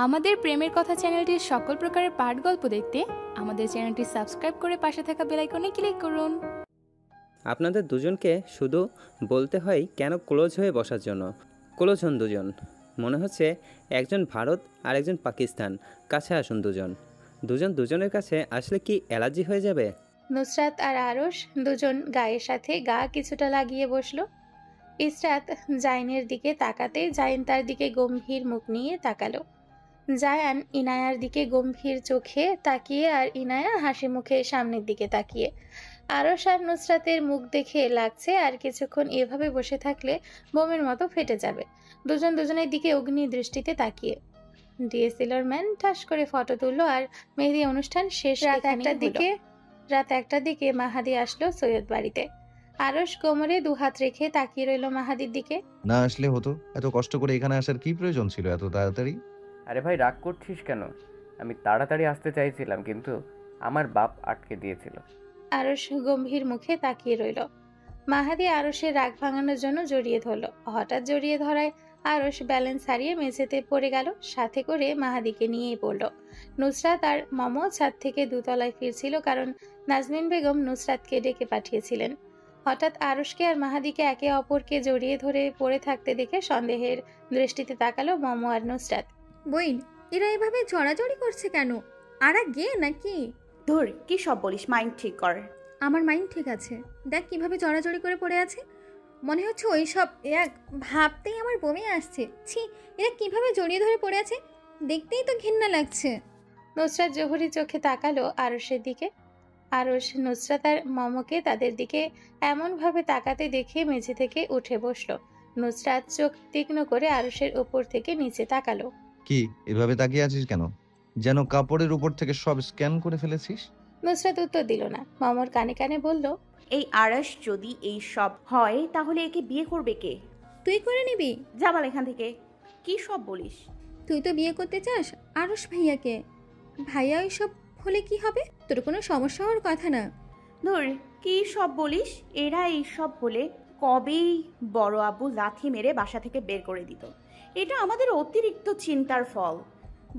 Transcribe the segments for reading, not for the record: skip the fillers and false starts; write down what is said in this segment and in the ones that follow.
আমাদের প্রেমের কথা চ্যানেলটির সকল প্রকারের পাঠ গল্প দেখতে আমাদের চ্যানেলটি সাবস্ক্রাইব করে পাশে থাকা বেল আইকনে ক্লিক করুন। আপনাদের দুজনকে শুধু বলতে হয় কেন ক্লোজ হয়ে বসার জন্য। ক্লোজ হন দুজন। মনে হচ্ছে একজন ভারত আর একজন পাকিস্তান। কাছে আসুন দুজন। দুজন দুজনের কাছে আসলে কি অ্যালার্জি হয়ে যাবে? নুসরাত আর আরশ দুজন গায়ের সাথে গা কিছুটা লাগিয়ে বসলো। ইসরাত জাইনের দিকে তাকাতে জাইন তার দিকে গম্ভীর মুখ নিয়ে তাকালো। জায়ান ইনায়ার দিকে গম্ভীর চোখে তাকিয়ে আর ইনায়া হাসি মুখে সামনের দিকে তাকিয়ে। আরশ আর নুসরাতের মুখ দেখে লাগছে আর কিছুক্ষণ এভাবে বসে থাকলে বোমের মতো ফেটে যাবে। দুজন দুজনের দিকে অগ্নি দৃষ্টিতে তাকিয়ে ডিএসএলআর ম্যান ঠাস করে ফটো তুললো আর মেহেদি অনুষ্ঠান শেষ। রাত একটার দিকে মাহাদি আসলো সৈয়দ বাড়িতে। আরশ কোমরে দুহাত রেখে তাকিয়ে রইল মাহাদির দিকে। না আসলে হতো, এত কষ্ট করে এখানে আসার কি প্রয়োজন ছিল এত তাড়াতাড়ি? আরে ভাই, রাগ করছিস কেন? আমি তাড়াতাড়ি আসতে চাইছিলাম, কিন্তু আমার বাপ আটকে দিয়েছিল। আরশ গম্ভীর মুখে তাকিয়ে রইল। মাহাদি আরশের রাগ ভাঙানোর জন্য জড়িয়ে ধরল। হঠাৎ জড়িয়ে ধরায় আরশ ব্যালেন্স হারিয়ে মেঝেতে পড়ে গেল, সাথে করে মাহাদিকে নিয়েই পড়ল। নুসরাত আর মম ছাদ থেকে দোতলায় ফিরছিল, কারণ নাজমিন বেগম নুসরাতকে ডেকে পাঠিয়েছিলেন। হঠাৎ আরশকে আর মাহাদিকে একে অপরকে জড়িয়ে ধরে পড়ে থাকতে দেখে সন্দেহের দৃষ্টিতে তাকালো মম আর নুসরাত। বইন, এরা এভাবে জড়াজড়ি করছে কেন? আরা গে নাকি? ধর, কি সব বলিস? মাইন্ড ঠিক কর। আমার মাইন্ড ঠিক আছে। দেখ কিভাবে জড়াজড়ি করে পড়ে আছে। মনে হচ্ছে ওই সব এক ভাবতেই আমার বমি আসছে। ছি, এরা কিভাবে জড়িয়ে ধরে পড়ে আছে, দেখতেই তো ঘৃণা লাগছে। নুসরাত জহুরি চোখে তাকালো আরশের দিকে। আরশ নুসরাত আর মমকে তাদের দিকে এমনভাবে তাকাতে দেখে মেঝে থেকে উঠে বসলো। নুসরাত চোখ তীক্ষ্ণ করে আরশের উপর থেকে নিচে তাকালো। কি এভাবে তাকিয়ে আছিস কেন? যেন কাপড়ের উপর থেকে সব স্ক্যান করে ফেলেছিস। নুসরাত উত্তর দিল না। মমর কানে কানে বলল, এই আরশ যদি এই সব হয় তাহলে একে বিয়ে করবে কে? তুই করে নিবি? যাবাল এখান থেকে। কি সব বলিস? তুই তো বিয়ে করতে চাস আরশ ভাইয়াকে। ভাইয়া ওই সব হলে কি হবে? তোর কোনো সমস্যা হওয়ার কথা না। ধর, কি সব বলিস? এরা এই সব হলে কবেই বড় আব্বু লাথি মেরে বাসা থেকে বের করে দিত। এটা আমাদের অতিরিক্ত চিন্তার ফল,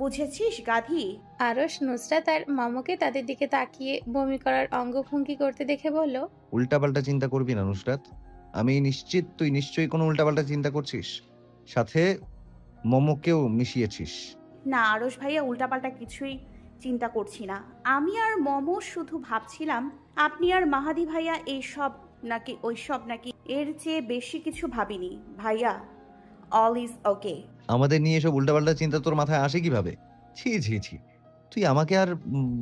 বুঝেছিস গাধি? আরশ নুসরাত আর মমকে তাদের দিকে তাকিয়ে বমি করার অঙ্গভঙ্গি করতে দেখে বলল, উল্টাপাল্টা চিন্তা করবি না নুসরাত। আমি নিশ্চিত তুই নিশ্চয়ই কোনো উল্টাপাল্টা চিন্তা করছিস, সাথে মমকেও মিশিয়েছিস। না আরশ ভাইয়া, উল্টাপাল্টা কিছুই চিন্তা করছি না। আমি আর মম শুধু ভাবছিলাম আপনি আর মাহাদি ভাইয়া এই সব নাকি ওই সব নাকি, এর চেয়ে বেশি কিছু ভাবিনি ভাইয়া। All is okay. আমাদের নিয়ে এসব উল্টাপাল্টা চিন্তা তোর মাথায় আসে কিভাবে? ছি ছি ছি, তুই আমাকে আর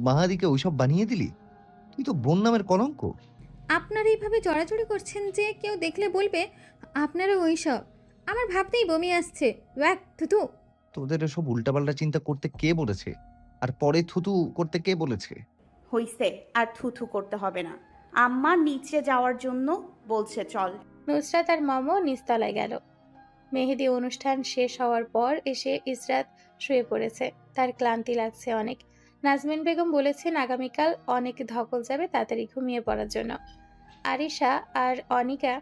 মাহাদিকে ওইসব বানিয়ে দিলি। তুই তো বোন নামের কলঙ্ক। আপনারা এইভাবে জড়াজড়ি করছেন যে কেউ দেখলে বলবে আপনারা ওই সব। আমার ভাবতেই বমি আসছে। ওয়াক থুতু। তোদের এসব উল্টাপাল্টা চিন্তা করতে কে বলেছে? আর পরে থুতু করতে কে বলেছে? হইছে, আর থুথু করতে হবে না। আম্মা নিচে যাওয়ার জন্য বলছে, চল। নুসরাত আর মম নিচতলায় গেল। মেহেদি অনুষ্ঠান শেষ হওয়ার পর এসে ইসরাত শুয়ে পড়েছে। তার ক্লান্তি লাগছে অনেক। নাজমিন বেগম বলেছেন আগামীকাল অনেক ধকল যাবে, তাড়াতাড়ি ঘুমিয়ে পড়ার জন্য। আরিশা আর অনিকা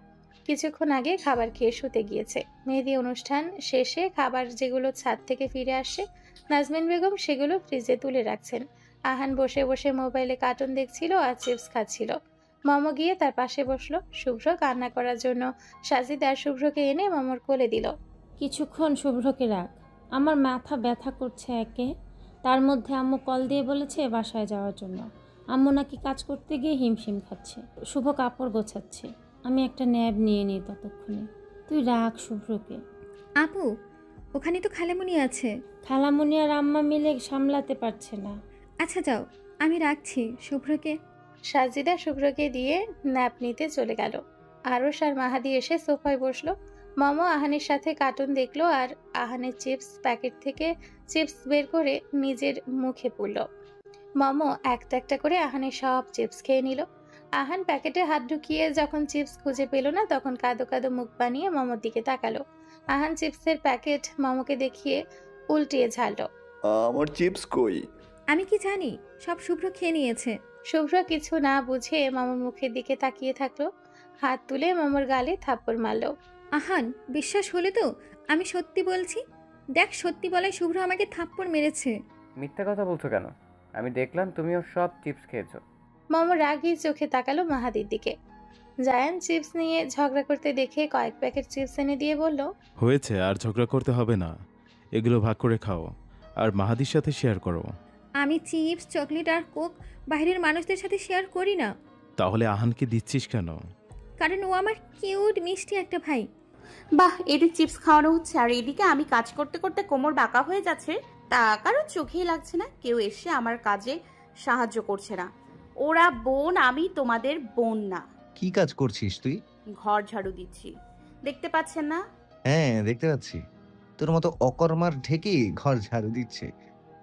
কিছুক্ষণ আগে খাবার খেয়ে শুতে গিয়েছে। মেহেদি অনুষ্ঠান শেষে খাবার যেগুলো ছাদ থেকে ফিরে আসে নাজমিন বেগম সেগুলো ফ্রিজে তুলে রাখছেন। আহান বসে বসে মোবাইলে কার্টুন দেখছিল আর চিপস খাচ্ছিল। মম গিয়ে তার পাশে বসলো। শুভ্র কান্না করার জন্য সাজিদ আর শুভ্রকে এনে মমর কোলে দিল। কিছুক্ষণ শুভ্রকে রাখ, আমার মাথা ব্যথা করছে একে। তার মধ্যে আম্মু কল দিয়ে বলেছে বাসায় যাওয়ার জন্য। আম্মু নাকি কাজ করতে গিয়ে হিমশিম খাচ্ছে। শুভ কাপড় গোছাচ্ছে, আমি একটা ন্যাব নিয়ে নিই ততক্ষণে। তুই রাখ শুভ্রকে। আপু, ওখানে তো খালামুনি আছে। খালামুনি আর আম্মা মিলে সামলাতে পারছে না। আচ্ছা যাও, আমি রাখছি শুভ্রকে। সাজিদা শুভ্রকে দিয়ে ন্যাপ নিতে চলে গেল। আরশ আর মাহাদি এসে সোফায় বসলো। মম আহানের সাথে কার্টুন দেখলো আর আহানের চিপস প্যাকেট থেকে চিপস বের করে নিজের মুখে পুরল। মম একটা একটা করে আহানের সব চিপস খেয়ে নিল। আহান প্যাকেটে হাত ঢুকিয়ে যখন চিপস খুঁজে পেল না, তখন কাদো কাদো মুখ বানিয়ে মমর দিকে তাকালো। আহান চিপসের প্যাকেট মমকে দেখিয়ে উল্টিয়ে ঝাড়লো। আমার চিপস কই? আমি কি জানি, সব শুভ্র খেয়ে নিয়েছে। শুভ্র কিছু না বুঝে মামার মুখের দিকে তাকিয়ে থাকলো। হাত তুলে মামার গালে থাপ্পড় মারলো। আহান, বিশ্বাস হলে তো? আমি সত্যি বলছি। দেখ সত্যি বলায় শুভ্র আমাকে থাপ্পড় মেরেছে। মিথ্যা কথা বলছো কেন? আমি দেখলাম তুমিও সব চিপস খেয়েছো। মমো রাগী চোখে তাকালো মাহাদির দিকে। জায়ান চিপস নিয়ে ঝগড়া করতে দেখে কয়েক প্যাকেট চিপস এনে দিয়ে বলল, হয়েছে, আর ঝগড়া করতে হবে না। এগুলো ভাগ করে খাও আর মাহাদির সাথে শেয়ার করো। আমি চিপস, চকলেট আর কোক বাইরের মানুষদের সাথে শেয়ার করি না। তাহলে আহানকে দিচ্ছিস কেন? কারণ ও আমার কিউট মিষ্টি একটা ভাই। বাহ, এদের চিপস খাওয়ানো হচ্ছে আর এদিকে আমি কাজ করতে করতে কোমর বাঁকা হয়ে যাচ্ছে, তা কারোর চোখেই লাগছে না। কেউ এসে আমার কাজে সাহায্য করছে না। ওরা বোন, আমি তোমাদের বোন না। কি কাজ করছিস তুই? ঘর ঝাড়ু দিচ্ছি, দেখতে পাচ্ছেন না? হ্যাঁ, দেখতে পাচ্ছি। তোর মতো অকর্মার ঢেকে ঘর ঝাড়ু দিচ্ছে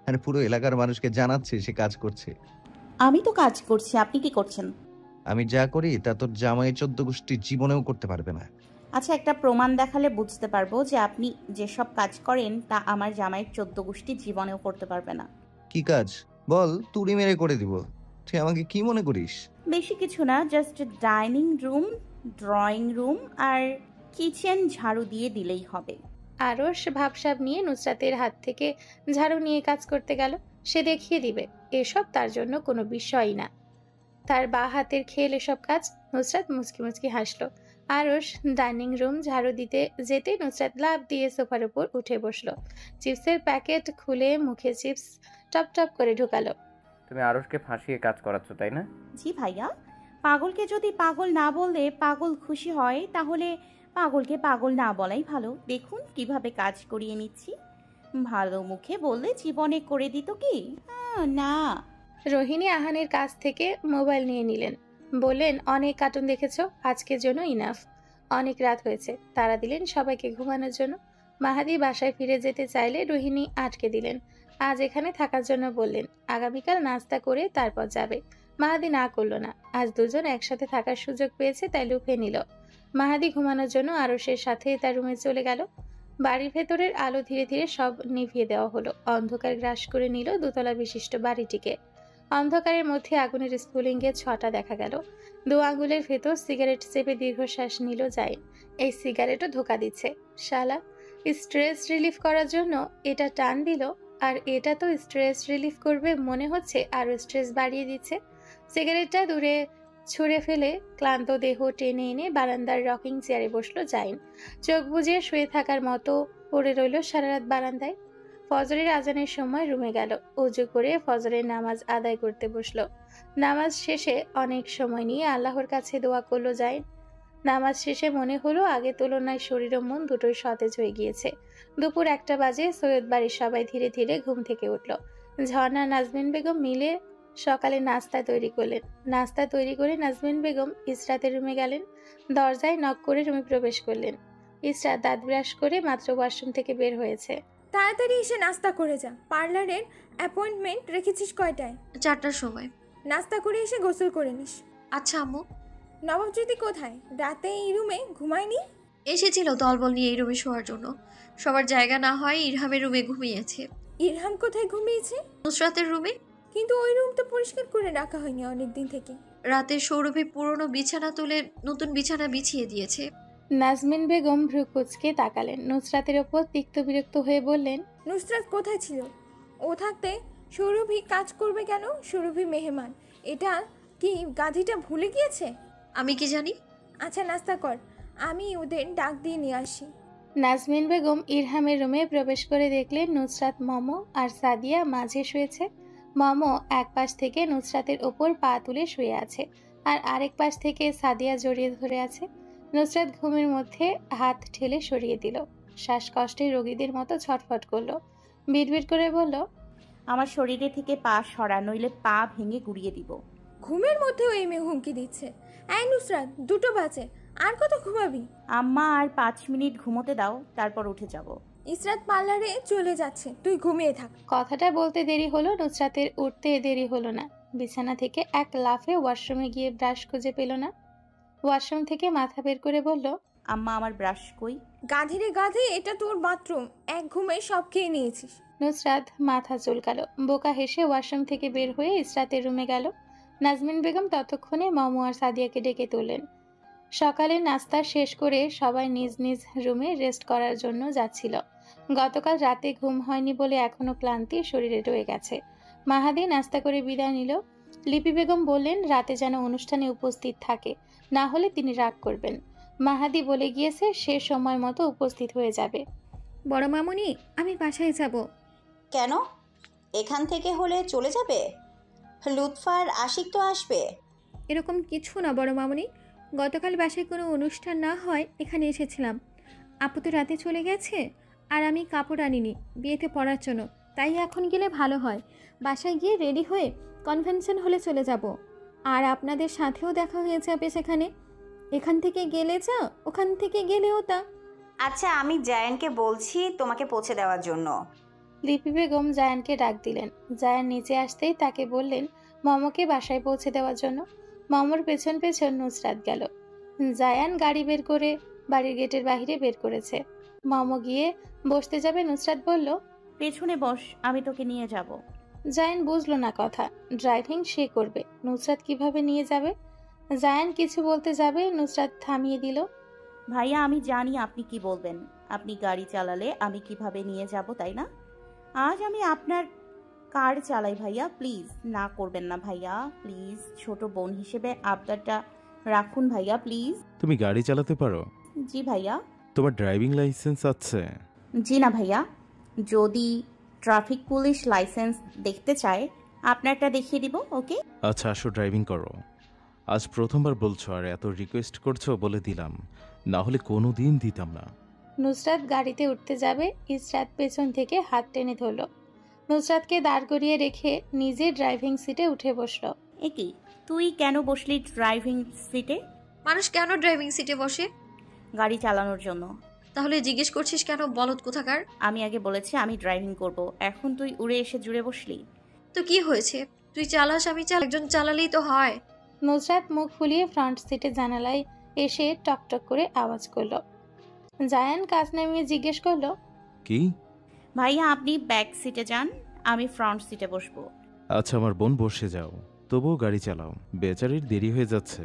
আর পুরো এলাকার মানুষকে জানাচ্ছে সে কাজ করছে। আমি তো কাজ করছি, আপনি কি করছেন? আমি যা করি তা তোর জামাই 14 গোষ্ঠী জীবনেও করতে পারবে না। আচ্ছা, একটা প্রমাণ দেখালে বুঝতে পারবো যে আপনি যেসব কাজ করেন তা আমার জামাইয়ের 14 গোষ্ঠী জীবনেও করতে পারবে না। কি কাজ বল, তুড়ি মেরে করে দিব। তুই আমাকে কি মনে করিস? বেশি কিছু না, just dining room, drawing room আর কিচেন ঝাড়ু দিয়ে দিলেই হবে। আরশ ভাবসাব নিয়ে নুসরাতের হাত থেকে ঝাড়ু নিয়ে কাজ করতে গেল। সে দেখিয়ে দিবে, এসব তার জন্য কোনো বিষয়ই না। তার বা হাতের খেল এসব কাজ। নুসরাত মুচকি মুচকি হাসলো। আরশ ডাইনিং রুম ঝাড়ু দিতে যেতে নুসরাত লাফ দিয়ে সোফার উপর উঠে বসলো। চিপসের প্যাকেট খুলে মুখে চিপস টপ টপ করে ঢুকালো। তুমি আরশকে ফাঁসিয়ে কাজ করাচ্ছ, তাই না? জি ভাইয়া, পাগলকে যদি পাগল না বললে পাগল খুশি হয়, তাহলে পাগলকে পাগল না বলাই ভালো। দেখুন কিভাবে কাজ করিয়ে নিচ্ছি। ভালো মুখে বললে জীবনে করে দিত কি? না। রোহিণী আহানের কাছ থেকে মোবাইল নিয়ে নিলেন। বললেন, অনেক কার্টুন দেখেছো, আজকের জন্য ইনাফ। অনেক রাত হয়েছে। তারা দিলেন সবাইকে ঘুমানোর জন্য। মাহাদি বাসায় ফিরে যেতে চাইলে রোহিণী আটকে দিলেন। আজ এখানে থাকার জন্য বললেন, আগামীকাল নাস্তা করে তারপর যাবে। মাহাদি না করলো না। আজ দুজন একসাথে থাকার সুযোগ পেয়েছে, তাই লুফে নিল। মাহাদি ঘুমানোর জন্য আরশের সাথে তার রুমে চলে গেল। বাড়ির ভেতরের আলো ধীরে ধীরে সব নিভিয়ে দেওয়া হলো। অন্ধকার গ্রাস করে নিল দোতলা বিশিষ্ট বাড়িটিকে। অন্ধকারের মধ্যে আগুনের স্ফুলিঙ্গের ছটা দেখা গেল। 2 আঙ্গুলের ভেতর সিগারেট চেপে দীর্ঘশ্বাস নিল জাইন। এই সিগারেটও ধোকা দিচ্ছে শালা। স্ট্রেস রিলিফ করার জন্য এটা টান দিল, আর এটা তো স্ট্রেস রিলিফ করবে মনে হচ্ছে, আরো স্ট্রেস বাড়িয়ে দিচ্ছে। সিগারেটটা দূরে ছুঁড়ে ফেলে ক্লান্ত দেহ টেনে এনে বারান্দার রকিং চেয়ারে বসলো জাইন। চোখ বুজিয়ে শুয়ে থাকার মতো পড়ে রইল সারা রাত বারান্দায়। ফজরের আজানের সময় রুমে গেল। অজু করে ফজরের নামাজ আদায় করতে বসলো। নামাজ শেষে অনেক সময় নিয়ে আল্লাহর কাছে দোয়া করলো জাইন। নামাজ শেষে মনে হলো আগের তুলনায় শরীর ও মন দুটোই সতেজ হয়ে গিয়েছে। দুপুর 1টা বাজে। সৈয়দ বাড়ির সবাই ধীরে ধীরে ঘুম থেকে উঠল। ঝর্ণা, নাজমিন বেগম মিলে সকালে নাস্তা তৈরি করলেন। নাস্তা তৈরি করে নাজমিন বেগম ইসরাতের রুমে গেলেন। দরজায় নক করে রুমে প্রবেশ করলেন। ইসরাত দাঁত ব্রাশ করে মাত্র ওয়াশরুম থেকে বের হয়েছে। তাড়াতাড়ি এসে নাস্তা করে যা। পার্লারের অ্যাপয়েন্টমেন্ট রেখেছিস কয়টায়? 4টার সময়। নাস্তা করে এসে গোসল করে নিস। আচ্ছা আম্মু। নবাবজ্যোতি কোথায়? রাতে এই রুমে ঘুমায়নি? এসেছিল দলবল নিয়ে এই রুমে শোয়ার জন্য। সবার জায়গা না হয় ইরহামের রুমে ঘুমিয়েছে। ইরহাম কোথায় ঘুমিয়েছে? নুসরাতের রুমে। কিন্তু ওই রুম তো পরিষ্কার করে রাখা হয়নি অনেকদিন থেকে। রাতে সৌরভী পুরনো বিছানা তুলে নতুন বিছানা বিছিয়ে দিয়েছে। নাজমিন বেগম ভ্রু কুঁচকে তাকালেন। নুসরাতের ওপর তিক্ত বিরক্ত হয়ে বললেন, নুসরাত কোথায় ছিল? ও থাকতে সৌরভী কাজ করবে কেন? সৌরভী মেহমান। এটা কি গাধিটা ভুলে গিয়েছে? আমি কি জানি। আচ্ছা নাস্তা কর, আমি ওদের ডাক দিয়ে নিয়ে আসি। নাজমিন বেগম ইরহামের রুমে প্রবেশ করে দেখলেন নুসরাত, মমো আর সাদিয়া মাঝে শুয়েছে। মমো এক পাশ থেকে নুসরাতের ওপর পা তুলে শুয়ে আছে, আর আরেক পাশ থেকে সাদিয়া জড়িয়ে ধরে আছে। নুসরাত ঘুমের মধ্যে হাত ঠেলে সরিয়ে দিল। শ্বাসকষ্টে রোগীদের মতো ছটফট করলো। বিড়বিড় করে বলল, আমার শরীরে থেকে পা সরা, নইলে পা ভেঙে গুড়িয়ে দিব। ঘুমের মধ্যেও এই মেয়ে হুমকি দিচ্ছে। এই নুসরাত, 2টো বাজে, আর কত ঘুমাবি? আম্মা আর 5 মিনিট ঘুমোতে দাও, তারপর উঠে যাব। ইসরাত পার্লারে চলে যাচ্ছে, তুই ঘুমিয়ে থাক। কথাটা বলতে দেরি হলো, নুসরাতের উঠতে দেরি হলো না। বিছানা থেকে এক লাফে ওয়াশরুমে গিয়ে ব্রাশ খুঁজে পেল না। ওয়াশরুম থেকে মাথা বের করে বলল, আম্মা আমার ব্রাশ কই? গাধি রে গাধি, এটা তোর বাথরুম, এক ঘুমে সব খেয়ে নিয়েছিস। নুসরাত মাথা চুলকালো। বোকা হেসে ওয়াশরুম থেকে বের হয়ে ইসরাতের রুমে গেল। নাজমিন বেগম ততক্ষণে মমো আর সাদিয়াকে ডেকে তুললেন। সকালে নাস্তা শেষ করে সবাই নিজ নিজ রুমে রেস্ট করার জন্য যাচ্ছিল। গতকাল রাতে ঘুম হয়নি বলে এখনো ক্লান্তি শরীরে রয়ে গেছে। মাহাদি নাস্তা করে বিদায় নিল। লিপি বেগম বললেন রাতে যেন অনুষ্ঠানে উপস্থিত থাকে, না হলে তিনি রাগ করবেন। মাহাদি বলে গিয়েছে সে সময় মতো উপস্থিত হয়ে যাবে। বড় মামুনি, আমি বাসায় যাব। কেন? এখান থেকে হলে চলে যাবে? লুৎফার আশিক তো আসবে। এরকম কিছু না বড় মামুনি, গতকাল বাসায় কোনো অনুষ্ঠান না হয় এখানে এসেছিলাম। আপু তো রাতে চলে গেছে, আর আমি কাপড় আনিনি বিয়েতে পরার জন্য, তাই এখন গেলে ভালো হয়। বাসায় গিয়ে রেডি হয়ে কনভেনশন হলে চলে যাব, আর আপনাদের সাথেও দেখা হয়ে যাবে সেখানে। এখান থেকে গেলে যা, ওখান থেকে গেলেও তা। আচ্ছা, আমি জায়ানকে বলছি তোমাকে পৌঁছে দেওয়ার জন্য। লিপি বেগম জায়ানকে ডাক দিলেন। জায়ান নিচে আসতেই তাকে বললেন মমকে বাসায় পৌঁছে দেওয়ার জন্য। মমর পেছন পেছন নুসরাত গেল। জায়ান গাড়ি বের করে বাড়ির গেটের বাইরে বের করেছে। মম গিয়ে বসতে যাবে, নুসরাত বলল, পেছনে বস, আমি তোকে নিয়ে যাব। জায়ান বুঝলো না কথা। ড্রাইভিং সে করবে, নুসরাত কিভাবে নিয়ে যাবে? জায়ান কিছু বলতে যাবে, নুসরাত থামিয়ে দিল। ভাইয়া, আমি জানি আপনি কি বলবেন। আপনি গাড়ি চালালে আমি কিভাবে নিয়ে যাব, তাই না? আজ আমি আপনার কার চালাই ভাইয়া, প্লিজ না করবেন না ভাইয়া, প্লিজ। ছোট বোন হিসেবে আবদারটা রাখুন ভাইয়া, প্লিজ। তুমি গাড়ি চালাতে পারো? জি ভাইয়া। তোমার ড্রাইভিং লাইসেন্স আছে? জি না ভাইয়া, যদি ট্রাফিক পুলিশ লাইসেন্স দেখতে চায় আপনারটা দেখিয়ে দিব। ওকে আচ্ছা, আসো ড্রাইভিং করো। আজ প্রথমবার বলছো আর এত রিকোয়েস্ট করছো বলে দিলাম, না হলে কোনো দিন দিতাম না। নুসরাত গাড়িতে উঠতে যাবে, ইসরাত পেছন থেকে হাত টেনে ধরল। নুসরাতকে দাঁড় করিয়ে রেখে নিজে ড্রাইভিং সিটে উঠে বসল। একি, তুই কেন বসলি ড্রাইভিং সিটে? মানুষ কেন ড্রাইভিং সিটে বসে? গাড়ি চালানোর জন্য। তাহলে জিজ্ঞেস করছিস কেন, বলদ কোথাকার? আমি আগে বলেছি আমি ড্রাইভিং করব, এখন তুই উড়ে এসে জুড়ে বসলি। তো কি হয়েছে? তুই চালাস, আমি চাল, একজন চালালেই তো হয়। নুসরাত মুখ ফুলিয়ে ফ্রন্ট সিটে জানালায় এসে টকটক করে আওয়াজ করলো। জায়ান কাজ নামিয়ে জিজ্ঞেস করলো, কি? ভাইয়া, আপনি ব্যাক সিটে যান, আমি ফ্রন্ট সিটে বসবো। আচ্ছা, আমার বোন বসে যাও, তবুও গাড়ি চালাও। বেচারির দেরি হয়ে যাচ্ছে,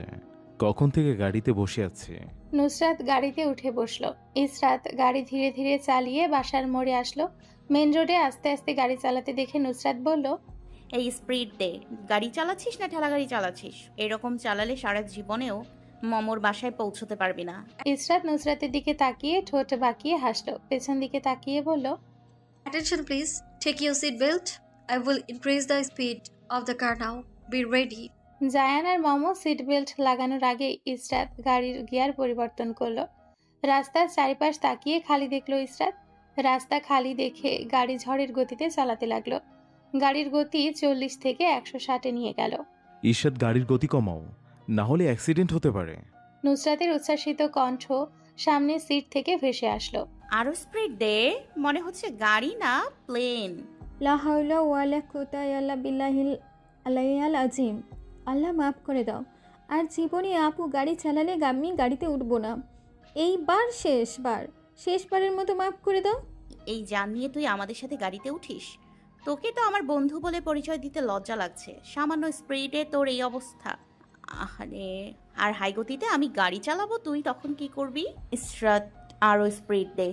কখন থেকে গাড়িতে বসে আছে। নুসরাত গাড়িতে উঠে বসলো। ইসরাত গাড়ি ধীরে ধীরে চালিয়ে বাসার মোড়ে আসলো। মেন রোডে আস্তে আস্তে গাড়ি চালাতে দেখে নুসরাত বলল, এই স্পিড দে, গাড়ি চালাচ্ছিস না ঠেলা গাড়ি চালাচ্ছিস? এরকম চালালে সারা জীবনেও মমর বাসায় পৌঁছতে পারবি না। ইসরাত নুসরাতের দিকে তাকিয়ে ঠোঁট বাঁকিয়ে হাসলো, পেছন দিকে তাকিয়ে বলল, Attention please, take your seat belt. I will increase the speed of the car now. Be ready. Zayan আর মমো সিট বেল্ট লাগানোর আগে ইসরাত গাড়ির গিয়ার পরিবর্তন করলো। রাস্তার চারিপাশ তাকিয়ে খালি দেখলো ইসরাত। রাস্তা খালি দেখে গাড়ি ঝড়ের গতিতে চালাতে লাগলো। গাড়ির গতি 40 থেকে 160-এ নিয়ে গেল। ঈশাদ, গাড়ির গতি কমাও, না হলে অ্যাক্সিডেন্ট হতে পারে। নুসরাতের উচ্ছ্বাসিত কণ্ঠ সামনের সিট থেকে ভেসে আসলো। আরো স্পিড দে, মনে হচ্ছে গাড়ি না প্লেন। লা হাওলা ওয়ালা কুওয়াতা ইল্লা বিল্লাহিল আলিয়্যিল আযীম। আল্লাহ মাফ করে দাও, আর জীবনে আপু গাড়ি চালালে আমি গাড়িতে উঠবো না। এইবার শেষবারের মতো মাফ করে দাও। এই জান নিয়ে তুই আমাদের সাথে গাড়িতে উঠিস? তোকে তো আমার বন্ধু বলে পরিচয় দিতে লজ্জা লাগছে। সামান্য স্পিডে তোর এই অবস্থা। আরে, আর হাই গতিতে আমি গাড়ি চালাবো, তুই তখন কি করবি? ইসরাত, আরো স্পিড দে।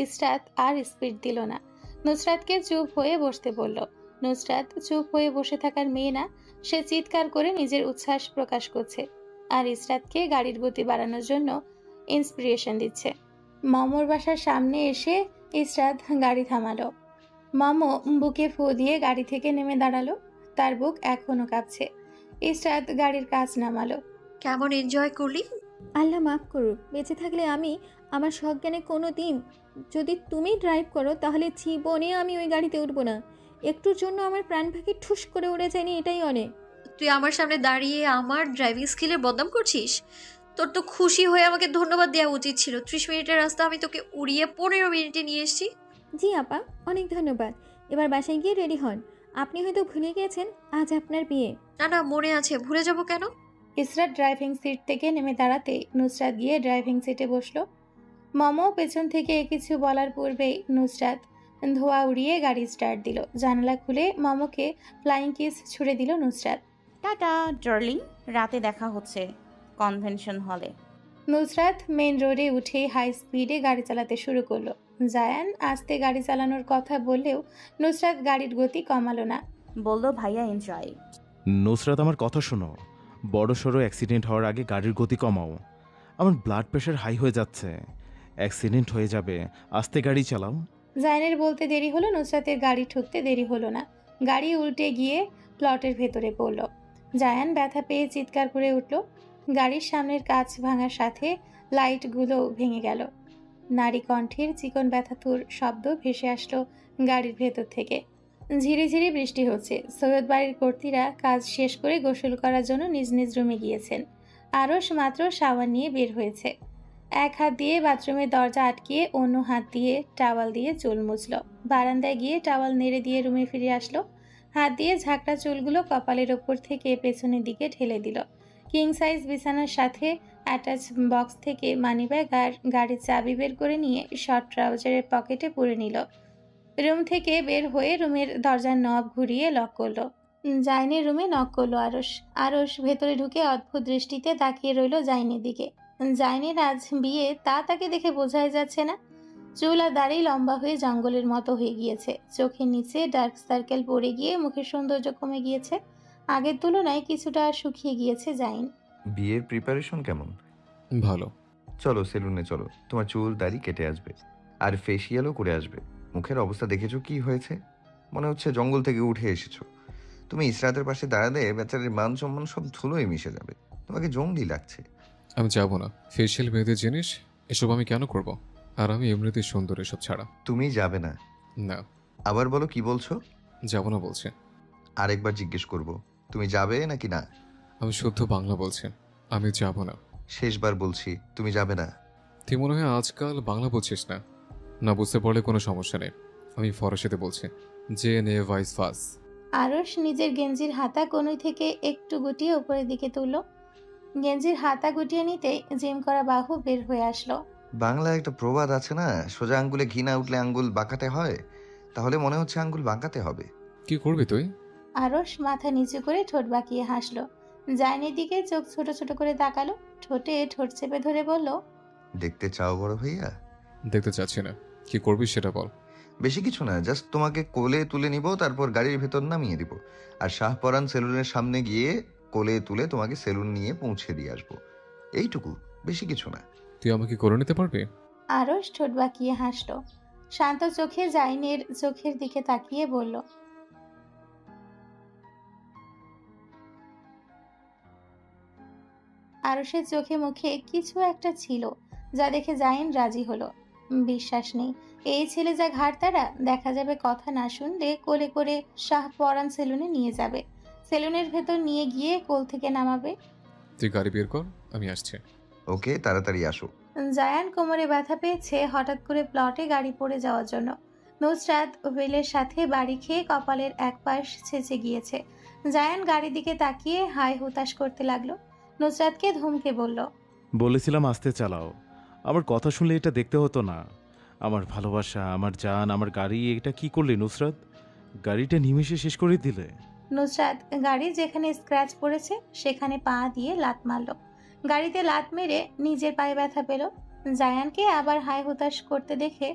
ইসরাত আর স্পিড দিল না, নুসরাতকে চুপ হয়ে বসতে বলল। নুসরাত চুপ হয়ে বসে থাকার মেয়ে না, সে চিৎকার করে নিজের উচ্ছ্বাস প্রকাশ করছে আর ইসরাতকে গাড়ির গতি বাড়ানোর জন্য ইন্সপিরেশন দিচ্ছে। মমর বাসার সামনে এসে ইসরাত গাড়ি থামালো। মমো বুকে ফু দিয়ে গাড়ি থেকে নেমে দাঁড়ালো, তার বুক এখনো কাঁপছে। ইসরাত গাড়ির কাজ নামালো। কেমন এনজয় করলি? আল্লাহ মাফ করুক, বেঁচে থাকলে আমি আমার সজ্ঞানে কোনো দিন যদি তুমি ড্রাইভ করো তাহলে জীবনে আমি ওই গাড়িতে উঠবো না। একটুর জন্য আমার প্রাণ পাখি ঠুস করে উড়ে যায়নি, এটাই অনেক। তুই আমার সামনে দাঁড়িয়ে আমার ড্রাইভিং স্কিলের বদনাম করছিস? তোর তো খুশি হয়ে আমাকে ধন্যবাদ দেওয়া উচিত ছিল। 30 মিনিটের রাস্তা আমি তোকে উড়িয়ে 15 মিনিটে নিয়ে এসেছি। জি আপা, অনেক ধন্যবাদ। এবার বাসায় গিয়ে রেডি হন। আপনি হয়তো ভুলে গিয়েছেন আজ আপনার বিয়ে। না না, মনে আছে, ভুলে যাব কেন? ইসরাত ড্রাইভিং সিট থেকে নেমে দাঁড়াতে নুসরাত গিয়ে ড্রাইভিং সিটে বসলো। মমো পেছন থেকে কিছু বলার পূর্বেই নুসরাত ধোয়া উড়িয়ে গাড়ি স্টার্ট দিল। জানালা খুলে মমোকে ফ্লাইং কিস ছুড়ে দিল নুসরাত। টাটা ডার্লিং, রাতে দেখা হচ্ছে কনভেনশন হলে। নুসরাত মেন রোডে উঠে হাই স্পিডে গাড়ি চালাতে শুরু করলো। জায়ান আস্তে গাড়ি চালানোর কথা বললেও নুসরাত গাড়ির গতি কমালো না। বললো ভাইয়া এনজয়। নুসরাত, আমার কথা শোনো। বড় সড়ো অ্যাক্সিডেন্ট হওয়ার আগে গাড়ির গতি কমাও। আমার ব্লাড প্রেশার হাই হয়ে যাচ্ছে, অ্যাক্সিডেন্ট হয়ে যাবে, আস্তে গাড়ি চালাও। জায়ানের বলতে দেরি হলো, নুসরাতের গাড়ি ঠুকতে দেরি হলো না। গাড়ি উল্টে গিয়ে প্লটের ভেতরে পড়ল। জায়ান ব্যথা পেয়ে চিৎকার করে উঠল। গাড়ির সামনের কাঁচ ভাঙার সাথে লাইটগুলো ভেঙে গেল। নারী কণ্ঠের চিকন ব্যথাতুর শব্দ ভেসে আসলো গাড়ির ভেতর থেকে। ঝিরিঝিরি বৃষ্টি হচ্ছে। সৈয়দ বাড়ির কর্তীরা কাজ শেষ করে গোসল করার জন্য নিজ নিজ রুমে গিয়েছেন। আরশ মাত্র শাওয়ার নিয়ে বের হয়েছে। এক হাত দিয়ে বাথরুমের দরজা আটকিয়ে অন্য হাত দিয়ে টাওয়াল দিয়ে চুল মুছল। বারান্দায় গিয়ে টাওয়াল নেড়ে দিয়ে রুমে ফিরে আসলো। হাত দিয়ে ঝাঁকড়া চুলগুলো কপালের ওপর থেকে পেছনের দিকে ঠেলে দিল। কিং সাইজ বিছানার সাথে অ্যাটাচ বক্স থেকে মানিব্যাগ আর গাড়ির চাবি বের করে নিয়ে শর্ট ট্রাউজারের পকেটে পুরে নিল। রুম থেকে বের হয়ে রুমের দরজার নব ঘুরিয়ে লক করলো। জাইনের রুমে নক করলো আরশ ভেতরে ঢুকে অদ্ভুত দৃষ্টিতে তাকিয়ে রইল জাইনের দিকে। জাইনের আজ বিয়ে তা তাকে দেখে বোঝাই যাচ্ছে না। চুল আর দাড়ি লম্বা হয়ে জঙ্গলের মতো হয়ে গিয়েছে। চোখের নিচে ডার্ক সার্কেল পড়ে গিয়ে মুখের সৌন্দর্য কমে গিয়েছে। আগের তুলনায় কিছুটা শুকিয়ে গিয়েছে জাইন। বিয়ের প্রিপারেশন কেমন? ভালো। চলো সেলুনে চলো, তোমার চুল দাড়ি কেটে আসবে আর ফেসিয়ালও করে আসবে। মুখের অবস্থা দেখেছো কি হয়েছে? মনে হচ্ছে জঙ্গল থেকে উঠে এসেছো। তুমি ইসরাতের পাশে দাঁড়ালে বেচারের মান সম্মান সব ধুলোয় মিশে যাবে। তোমাকে জঙ্গলি লাগছে। আমি যাব না। ফেসিয়াল মেয়েদের জিনিস, এসব আমি কেন করব? আর আমি এমনিতেই সুন্দর, এসব ছাড়া। তুমি যাবে না? না। আবার বলো, কি বলছো? যাব না বলছি। আরেকবার জিজ্ঞেস করব, তুমি যাবে নাকি না? আমি শুদ্ধ বাংলা বলছি, আমি যাব না। শেষবার বলছি, তুমি যাবে না। তুই মনে হয় আজকাল বাংলা বলছিস না। না বুঝতে পারলে কোনো সমস্যা নেই, আমি ফরাসিতে বলছি। জে নে ভাইস ফাস। আরশ নিজের গেঞ্জির হাতা কনুই থেকে একটু গুটিয়ে উপরের দিকে তুলল। গেঞ্জির হাতা গুটিয়ে নিতে জিম করা বাহু বের হয়ে আসলো। বাংলায় একটা প্রবাদ আছে না, সোজা আঙ্গুলে ঘি না উঠলে আঙ্গুল বাঁকাতে হয়। তাহলে মনে হচ্ছে আঙ্গুল বাঁকাতে হবে। কি করবি তুই? আরশ মাথা নিচু করে ঠোঁট বাঁকিয়ে হাসলো। জাইনের দিকে চোখ ছোট ছোট করে তাকালো। ঠোঁটে ঠোঁট চেপে ধরে বলল, দেখতে চাও বড় ভাইয়া? দেখতে চাচ্ছি না। কি করবি সেটা বল। বেশি কিছু না, জাস্ট তোমাকে কোলে তুলে নিব, তারপর গাড়ির ভেতর নামিয়ে দিব, আর শাহপরান সেলুনের সামনে গিয়ে কোলে তুলে তোমাকে সেলুন নিয়ে পৌঁছে দিয়ে আসবো। এইটুকু, বেশি কিছু না। তুই আমাকে করে নিতে পারবি? আরশ ঠোঁট বাঁকিয়ে হাসলো। শান্ত চোখে জাইনের চোখের দিকে তাকিয়ে বলল, আরশের চোখে মুখে কিছু একটা ছিল যা দেখে জাইন রাজি হলো। বিশ্বাস নেই, এই ছেলে যা ঘাড়তারা, দেখা যাবে কথা না শুনলে কোলে করে শাহপরান সেলুনে নিয়ে যাবে। সেলুনের ভেতর নিয়ে গিয়ে কোল থেকে নামাবে। তুই গাড়ি বের কর, আমি আসছি। ওকে, তাড়াতাড়ি আসো। জায়ান কোমরে ব্যথা পেয়েছে হঠাৎ করে প্লটে গাড়ি পড়ে যাওয়ার জন্য। নুসরাত হুইলের সাথে বাড়ি খেয়ে কপালের এক পাশ ছেঁচে গিয়েছে। জায়ান গাড়ির দিকে তাকিয়ে হাই হুতাশ করতে লাগলো। নুসরাতকে ধমকে বলল, বলেছিলাম আস্তে চালাও। আমার কথা শুনলে এটা দেখতে হতো না। আমার ভালোবাসা, আমার জান, আমার গাড়ি, এটা কি করলি নুসরাত? গাড়িটা নিমেষে শেষ করে দিলে। নুসরাত গাড়ি যেখানে স্ক্র্যাচ পড়েছে সেখানে পা দিয়ে লাত মারল। গাড়িতে লাত মেরে নিজের পায়ে ব্যথা পেল। জায়ানকে আবার হাই হুতাশ করতে দেখে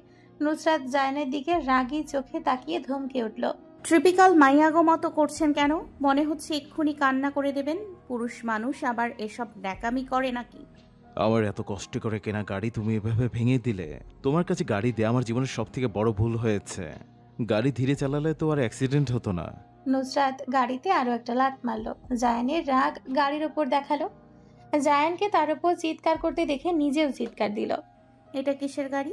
নুসরাত জায়ানের দিকে রাগী চোখে তাকিয়ে ধমকে উঠল, ট্রিপিক্যাল মাইয়াগো মতো করছেন কেন? মনে হচ্ছে এক্ষুনি কান্না করে দেবেন। পুরুষ মানুষ আবার এসব ন্যাকামি করে নাকি? আমার এত কষ্ট করে কেনা গাড়ি তুমি এভাবে ভেঙে দিলে। তোমার কাছে গাড়ি দেয়া আমার জীবনের সব থেকে বড় ভুল হয়েছে। গাড়ি ধীরে চালালে তো আর অ্যাক্সিডেন্ট হতো না। নুসরাত গাড়িতে আরো একটা লাত মারল। জায়ানের রাগ গাড়ির ওপর দেখালো। জায়ানকে তার উপর চিৎকার করতে দেখে নিজেও চিৎকার দিল। এটা কিসের গাড়ি?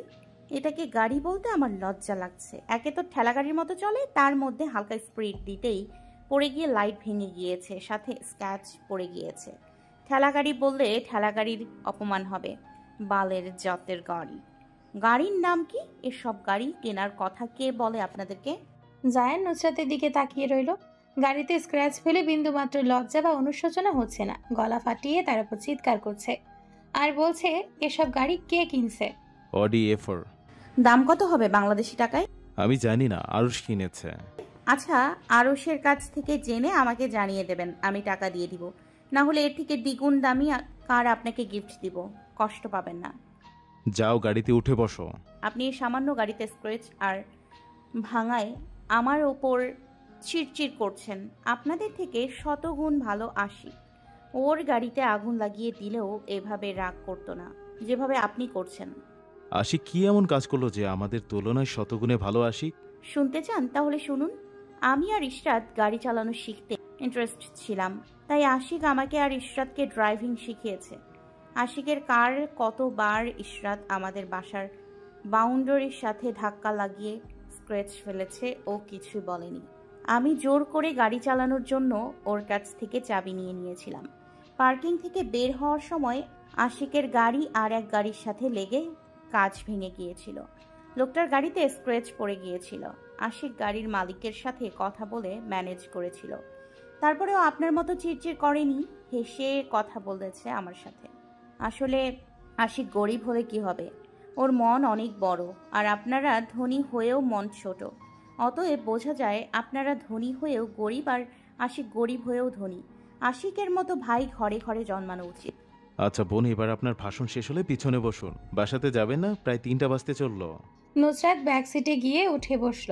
এটাকে গাড়ি বলতে আমার লজ্জা লাগছে। একে তো ঠেলা গাড়ির মতো চলে, তার মধ্যে হালকা স্পিড দিতেই পড়ে গিয়ে লাইট ভেঙে গিয়েছে, সাথে স্ক্র্যাচ পড়ে গিয়েছে। ঠেলা গাড়ি বললে ঠেলা গাড়ির অপমান হবে। বালের জাতের গাড়ি। গাড়ির নাম কি? এসব গাড়ি কেনার কথা কে বলে আপনাদেরকে? জায়ান নুসরাতের দিকে তাকিয়ে রইল। গাড়িতে স্ক্র্যাচ ফেলে বিন্দুমাত্র লজ্জা বা অনুশোচনা হচ্ছে না। গলা ফাটিয়ে তার উপর চিৎকার করছে আর বলছে, এসব গাড়ি কে কিনছে? Audi A4। দাম কত হবে বাংলাদেশি টাকায়? আমি জানি না, আরুষ কিনেছে। আচ্ছা, আরুষের কাছ থেকে জেনে আমাকে জানিয়ে দেবেন, আমি টাকা দিয়ে দিব। না হলে এর থেকে দ্বিগুণ দামি কার আপনাকে গিফট দিব, কষ্ট পাবেন না। যাও গাড়িতে উঠে বসো। আপনি এই সামান্য গাড়িতে স্ক্র্যাচ আর ভাঙায় আমার ওপর চিড়চিড় করছেন। আপনাদের থেকে শতগুণ ভালো আশিক ওর গাড়িতে আগুন লাগিয়ে দিলেও এভাবে রাগ করতো না যেভাবে আপনি করছেন। আশিক কি এমন কাজ করলো যে আমাদের তুলনায় শতগুণে ভালো? আশিক শুনতে চান? তাহলে শুনুন। আমি আর ইশরাত গাড়ি চালানো শিখতে ইন্টারেস্ট ছিলাম, তাই আশিক আমাকে আর ইশরাতকে ড্রাইভিং শিখিয়েছে। আশিকের কার কতবার ইশরাত আমাদের বাসার বাউন্ডারির সাথে ধাক্কা লাগিয়ে স্ক্র্যাচ ফেলেছে, ও কিছু বলেনি। আমি জোর করে গাড়ি চালানোর জন্য ওর কাছ থেকে চাবি নিয়ে নিয়েছিলাম। পার্কিং থেকে বের হওয়ার সময় আশিকের গাড়ি আর এক গাড়ির সাথে লেগে কাঁচ ভেঙে গিয়েছিল। লোকটার গাড়িতে স্ক্র্যাচ পড়ে গিয়েছিল। আশিক গাড়ির মালিকের সাথে কথা বলে ম্যানেজ করেছিল। তারপরেও আপনার মতো চিড়চিড় করেনি, হেসে কথা বলেছে আমার সাথে। আসলে আশিক গরিব হলে কি হবে, ওর মন অনেক বড়, আর আপনারা ধনী হয়েও মন ছোট। অতএব বোঝা যায় আপনারা ধনী হয়েও গরিব, আর আশিক গরিব হয়েও ধনী। আশিকের মতো ভাই ঘরে ঘরে জন্মানো উচিত। আচ্ছা বোন, এবার আপনার ভাষণ শেষ হলে পিছনে বসুন। বাসাতে যাবেন না? প্রায় 3টা বাজতে চললো। নুসরাত ব্যাক সিটে গিয়ে উঠে বসল।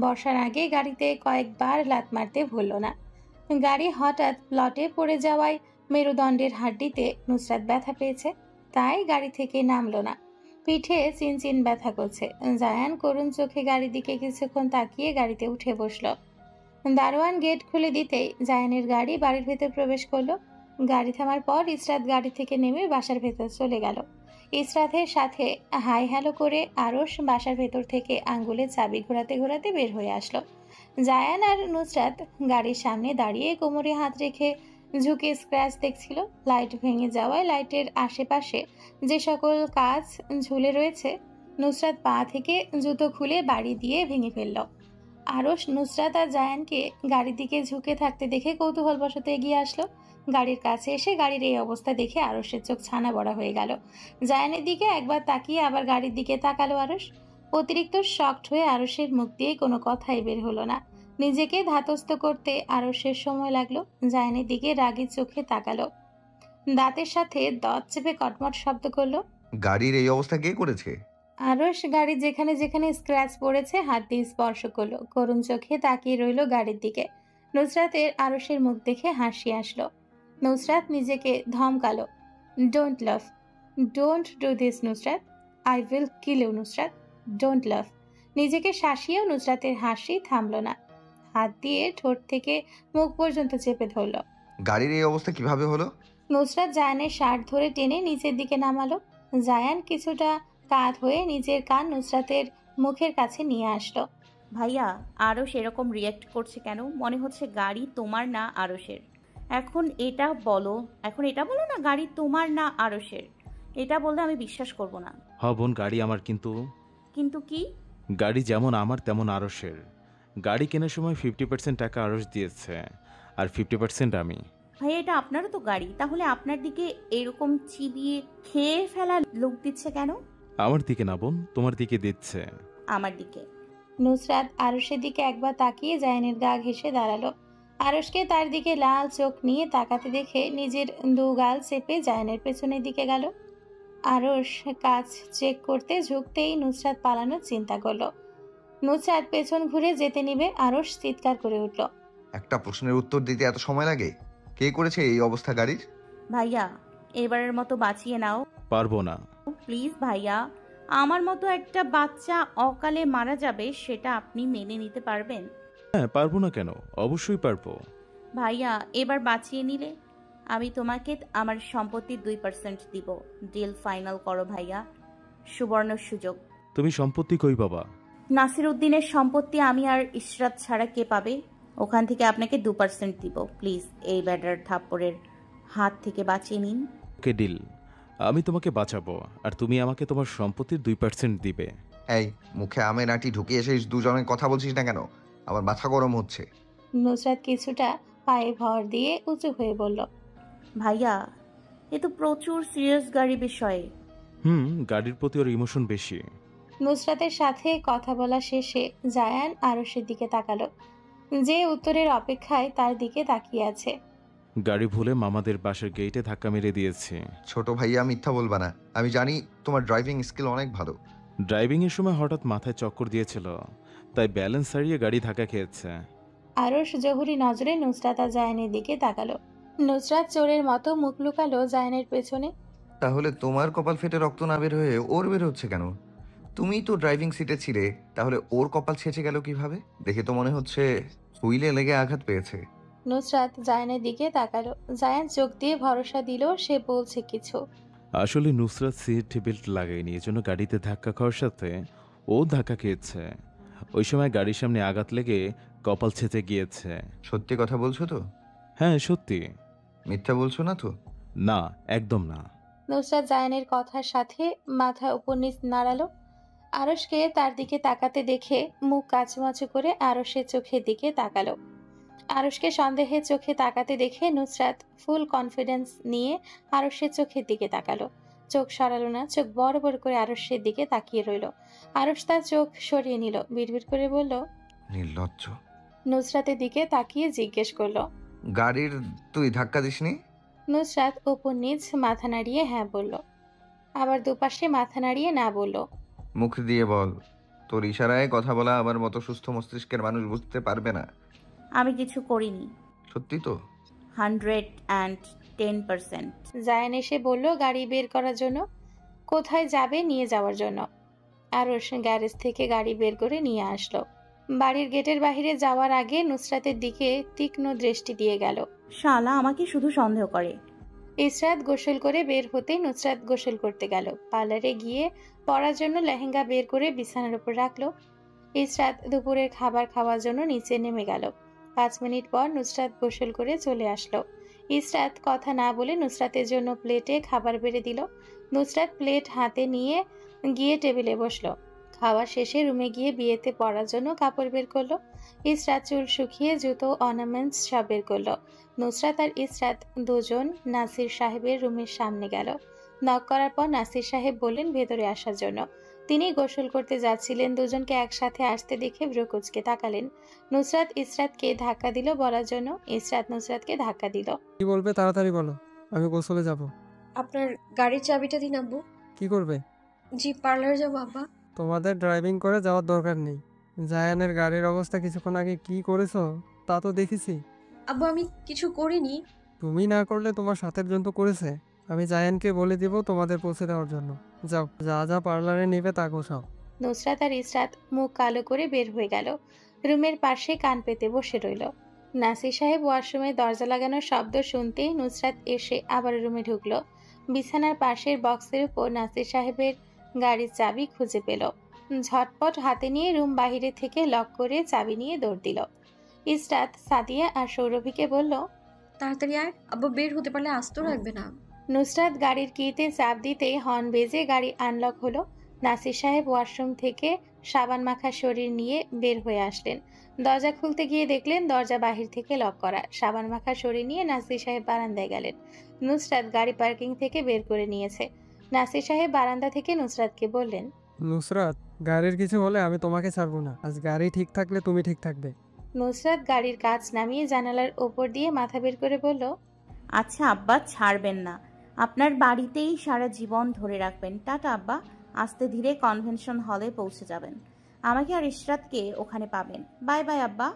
বসার আগে গাড়িতে কয়েকবার লাত মারতে ভুলল না। গাড়ি হঠাৎ প্লটে পড়ে যাওয়ায় মেরুদণ্ডের হাড্ডিতে নুসরাত ব্যথা পেয়েছে, তাই গাড়ি থেকে নামলো না। পিঠে চিনচিন ব্যথা করছে। জায়ান করুণ চোখে গাড়ির দিকে কিছুক্ষণ তাকিয়ে গাড়িতে উঠে বসল। দারোয়ান গেট খুলে দিতেই জায়ানের গাড়ি বাড়ির ভেতর প্রবেশ করলো। গাড়ি থামার পর ইসরাত গাড়ি থেকে নেমে বাসার ভেতর চলে গেল। ইসরাতের সাথে হাই হ্যালো করে আরশ বাসার ভেতর থেকে আঙ্গুলে চাবি ঘোরাতে ঘোরাতে বের হয়ে আসলো। জায়ান আর নুসরাত গাড়ির সামনে দাঁড়িয়ে কোমরে হাত রেখে ঝুঁকে স্ক্র্যাচ দেখছিল। লাইট ভেঙে যাওয়ায় লাইটের আশেপাশে যে সকল কাঁচ ঝুলে রয়েছে, নুসরাত পা থেকে জুতো খুলে বাড়ি দিয়ে ভেঙে ফেলল। আরশ নুসরাত আর জায়ানকে গাড়ির দিকে ঝুঁকে থাকতে দেখে কৌতূহলবশত এগিয়ে আসলো। গাড়ির কাছে এসে গাড়ির এই অবস্থা দেখে আরশের চোখ ছানা বড়া হয়ে গেল। জায়ানের দিকে একবার তাকিয়ে আবার গাড়ির দিকে তাকালো আরশ। অতিরিক্ত শকড হয়ে আরশের মুখ দিয়ে কোনো কথাই বের হলো না। নিজেকে ধাতস্থ করতে আরশের সময় লাগলো। জায়ানের দিকে রাগী চোখে তাকালো, দাঁতের সাথে দাঁত চেপে কটমট শব্দ করলো, গাড়ির এই অবস্থা কে করেছে? আরশ গাড়ির যেখানে যেখানে স্ক্র্যাচ পড়েছে হাত দিয়ে স্পর্শ করলো। করুণ চোখে তাকিয়ে রইল গাড়ির দিকে। নুসরাতের আরশের মুখ দেখে হাসি আসলো। নুসরাত নিজেকে ধমকালো, don't love, don't do this Nusrat, I will kill you Nusrat, don't love. নিজেকে শাসিয়েও নুসরাতের হাসি থামলো না। হাত দিয়ে ঠোঁট থেকে মুখ পর্যন্ত চেপে ধরল। গাড়ির এই অবস্থা কিভাবে হলো? নুসরাত জায়ানের শার্ট ধরে টেনে নিচের দিকে নামালো। জায়ান কিছুটা কাত হয়ে নিজের কান নুসরাতের মুখের কাছে নিয়ে আসলো। ভাইয়া, আরশ এরকম রিয়্যাক্ট করছে কেন? মনে হচ্ছে গাড়ি তোমার না আরশের। এখন এটা বলো না গাড়ি তোমার না আরশের। এটা বললে আমি বিশ্বাস করব না। বোন, গাড়ি আমার, কিন্তু কিন্তু কি? গাড়ি যেমন আমার তেমন আরশের। গাড়ি কেনার সময় 50% টাকা আরশ দিয়েছে, আর 50% আমি। ভাইয়া, এটা আপনারও তো গাড়ি, তাহলে আপনার দিকে এরকম চিবিয়ে খেয়ে ফেলা লোক দিচ্ছে কেন? আমার দিকে না বোন, তোমার দিকে দিচ্ছে। আমার দিকে। নুসরাত আরশের দিকে একবার তাকিয়ে জায়ানের গা ঘেঁষে দাঁড়ালো। আরশকে তার দিকে লাল চোখ নিয়ে তাকাতে দেখে নিজের দু গাল চেপে জায়ানের পেছনের দিকে গেল। আরশ কাজ চেক করতে ঝুঁকতেই নুসরাত পালানোর চিন্তা করলো। নুসরাত পেছন ঘুরে যেতে নিবে, আরশ চিৎকার করে উঠল, একটা প্রশ্নের উত্তর দিতে এত সময় লাগে? কে করেছে এই অবস্থা গাড়ির? ভাইয়া, এবারের মতো বাঁচিয়ে নাও। পারবো না। প্লিজ ভাইয়া, আমার মতো একটা বাচ্চা অকালে মারা যাবে, সেটা আপনি মেনে নিতে পারবেন? হ্যাঁ, পারবো না কেন, অবশ্যই পারবো। ভাইয়া, এবার বাঁচিয়ে নিলে আমি তোমাকে আমার সম্পত্তির 2% দিব। ডিল ফাইনাল করো ভাইয়া, সুবর্ণ সুযোগ। তুমি সম্পত্তি কই বাবা? নাসির উদ্দিনের সম্পত্তি আমি আর ইশরাত ছাড়া কে পাবে? ওখান থেকে আপনাকে 2% দিব। প্লিজ এই ব্যাটার থাপ্পড়ের হাত থেকে বাঁচিয়ে নিন। ওকে, ডিল। আমি তোমাকে বাঁচাবো, আর তুমি আমাকে তোমার সম্পত্তির 2% দিবে। এই মুখে আমের আঁটি ঢুকিয়ে এসে দুজনের কথা বলছিস না কেন? আমার মাথা গরম হচ্ছে। নুসরাত কিছুটা পায়ে ভর দিয়ে উঁচু হয়ে বলল, ভাইয়া, এ তো প্রচুর সিরিয়াস গাড়ি বিষয়ে। গাড়ির প্রতি ওর ইমোশন বেশি। নুসরাতের সাথে কথা বলা শেষে জায়ান আরশের দিকে তাকালো, যে উত্তরের অপেক্ষায় তার দিকে তাকিয়ে আছে। গাড়ি ভুলে মামাদের বাসার গেটে ধাক্কা মেরে দিয়েছে। ছোট ভাইয়া, মিথ্যা বলবা না। আমি জানি তোমার ড্রাইভিং স্কিল অনেক ভালো। ড্রাইভিংয়ের সময় হঠাৎ মাথায় চক্কর দিয়েছিল, তাই ব্যালেন্স হারিয়ে গাড়ি ধাক্কা খেয়েছে। আরশ জহুরি নজরে নুসরাত আর জায়ানের দিকে তাকালো। নুসরাত চোরের মতো মুখ লুকালো জায়ানের পেছনে। তাহলে তোমার কপাল ফেটে রক্ত না বের হয়ে ওর বের হচ্ছে কেন? তুমিই তো ড্রাইভিং সিটে ছিলে, তাহলে ওর কপাল ছেঁচে গেল কিভাবে? দেখে তো মনে হচ্ছে হুইলে লেগে আঘাত পেয়েছে। নুসরাত জায়ানের দিকে তাকালো। জায়ান চোখ দিয়ে ভরসা দিল সে বলছে কিছু। আসলে নুসরাত সিট বেল্ট লাগায়নি, এজন্য গাড়িতে ধাক্কা খাওয়ার সাথে ও ধাক্কা খেয়েছে। ওই সময় গাড়ির সামনে আঘাত লেগে কপাল ছেঁচে গিয়েছে। সত্যি কথা বলছো তো? হ্যাঁ সত্যি। মিথ্যা বলছো না তো? না, একদম না। নুসরাত জায়ানের কথার সাথে মাথা উপর নিচ নাড়ালো। আরশকে তার দিকে তাকাতে দেখে মুখ কাচুমাচু করে আরশের চোখের দিকে তাকালো। আরশকে সন্দেহের চোখে তাকাতে দেখে নুসরাত ফুল কনফিডেন্স নিয়ে আরশের চোখের দিকে তাকালো। চোখ সরালো না, চোখ বড় বড় করে আরশের দিকে তাকিয়ে রইল। আরশ তার চোখ সরিয়ে নিল, বিড়বিড় করে বলল, নির্লজ্জ। নুসরাতের দিকে তাকিয়ে জিজ্ঞেস করলো, গাড়ির তুই ধাক্কা দিসনি? নুসরাত ওপর নিচ মাথা নাড়িয়ে হ্যাঁ বলল, আবার দুপাশে মাথা নাড়িয়ে না বলল। মুখ দিয়ে বল, তোর ইশারায় কথা বলা আমার মতো সুস্থ মস্তিষ্কের মানুষ বুঝতে পারবে না। আমি কিছু করিনি। সত্যি তো? 110%। জায়ান এসে বলল গাড়ি বের করার জন্য। কোথায় যাবে নিয়ে যাওয়ার জন্য। আরশ গ্যারেজ থেকে গাড়ি বের করে নিয়ে আসলো। বাড়ির গেটের বাইরে যাওয়ার আগে নুসরাতের দিকে তীক্ষ্ণ দৃষ্টি দিয়ে গেল। শালা আমাকে শুধু সন্দেহ করে। ইসরাত গোসল করে বের হতে নুসরাত গোসল করতে গেল। পার্লারে গিয়ে পরার জন্য লেহেঙ্গা বের করে বিছানার উপর রাখলো। ইসরাত দুপুরের খাবার খাওয়ার জন্য নিচে নেমে গেল। 5 মিনিট পর নুসরাত গোসল করে চলে আসলো। ইসরাত কথা না বলে নুসরাতের জন্য প্লেটে খাবার বেড়ে দিল। নুসরাত প্লেট হাতে নিয়ে গিয়ে টেবিলে বসলো। খাওয়া শেষে রুমে গিয়ে বিয়েতে পরার জন্য কাপড় বের করলো। ইসরাত চুল শুকিয়ে জুতো অর্নামেন্টস সব বের করলো। নুসরাত আর ইসরাত দুজন নাসির সাহেবের রুমের সামনে গেল। নক করার পর নাসির সাহেব বললেন ভেতরে আসার জন্য। তিনি গোসল করতে যাচ্ছিলেন। দুজনকে একসাথে আসতে দেখে ভ্রুকুচকে তাকালেন। নুসরাত ইসরাতকে ধাক্কা দিল বলার জন্য। ইসরাত নুসরাতকে ধাক্কা দিল। কি বলবে তাড়াতাড়ি বলো, আমি গোসলে যাব। আপনার গাড়ির চাবিটা দিন আব্বু। কি করবে? জি পার্লারে যাবো আব্বা। তোমাদের ড্রাইভিং করে যাওয়ার দরকার নেই। জায়ানের গাড়ির অবস্থা কিছুক্ষণ আগে কি করেছো তা তো দেখেছি। আব্বু আমি কিছু করিনি। তুমি না করলে তোমার সাথের জন তো করেছে। আমি জায়ানকে বলে দিব তোমাদের পৌঁছে দেওয়ার জন্য। যাও, যা যা পার্লারে নেবে তা গোছাও। নুসরাত আর ইসরাত মুখ কালো করে বের হয়ে গেল। রুমের পাশে কান পেতে বসে রইল। নাসির সাহেব ওয়াশরুমে দরজা লাগানোর শব্দ শুনতেই নুসরাত এসে আবার রুমে ঢুকলো। বিছানার পাশের বক্সের উপর নাসির সাহেবের গাড়ির চাবি খুঁজে পেল। ঝটপট হাতে নিয়ে রুম বাহিরে থেকে লক করে চাবি নিয়ে দৌড় দিল। ইসরাত সাদিয়া আর সৌরভীকে বলল, তাড়াতাড়ি আয়, আব্বু বের হতে পারলে আস্ত রাখবে না। নুসরাত গাড়ির কিতে চাপ দিতেই হর্ন বেজে গাড়ি আনলক হলো। নাসির সাহেব ওয়াশরুম থেকে সাবান মাখা শরীর নিয়ে বের হয়ে আসলেন। দরজা খুলতে গিয়ে দেখলেন দরজা বাহির থেকে লক করা। সাবান মাখা শরীর নিয়ে নাসির সাহেব বারান্দায় গেলেন। নুসরাত গাড়ি পার্কিং থেকে বের করে নিয়েছে। নাসির সাহেব বারান্দা থেকে নুসরাতকে বললেন, নুসরাত, গাড়ির কিছু হলে আমি তোমাকে ছাড়বো না। আজ গাড়ি ঠিক থাকলে তুমি ঠিক থাকবে। নুসরাত গাড়ির কাঁচ নামিয়ে জানালার ওপর দিয়ে মাথা বের করে বলল, আচ্ছা আব্বা, ছাড়বেন না। আপনার বাড়িতেই সারা জীবন ধরে রাখবেন। টাটা আব্বা। আস্তে ধীরে কনভেনশন হলে পৌঁছে যাবেন। আমাকে আর ইশরাতকে ওখানে পাবেন। বাই বাই আব্বা।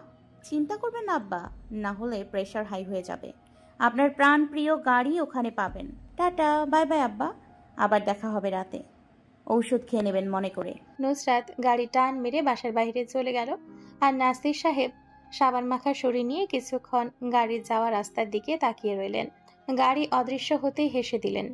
চিন্তা করবেন না আব্বা, না হলে প্রেশার হাই হয়ে যাবে। আপনার প্রাণ প্রিয় গাড়ি ওখানে পাবেন। টাটা, বাই বাই আব্বা। আবার দেখা হবে রাতে। ঔষধ খেয়ে নেবেন মনে করে। নুসরাত গাড়ি টান মেরে বাসার বাইরে চলে গেল। আর নাসির সাহেব সাবান মাখা শরীর নিয়ে কিছুক্ষণ গাড়ির যাওয়া রাস্তার দিকে তাকিয়ে রইলেন। গাড়ি অদৃশ্য হতেই হেসে দিলেন।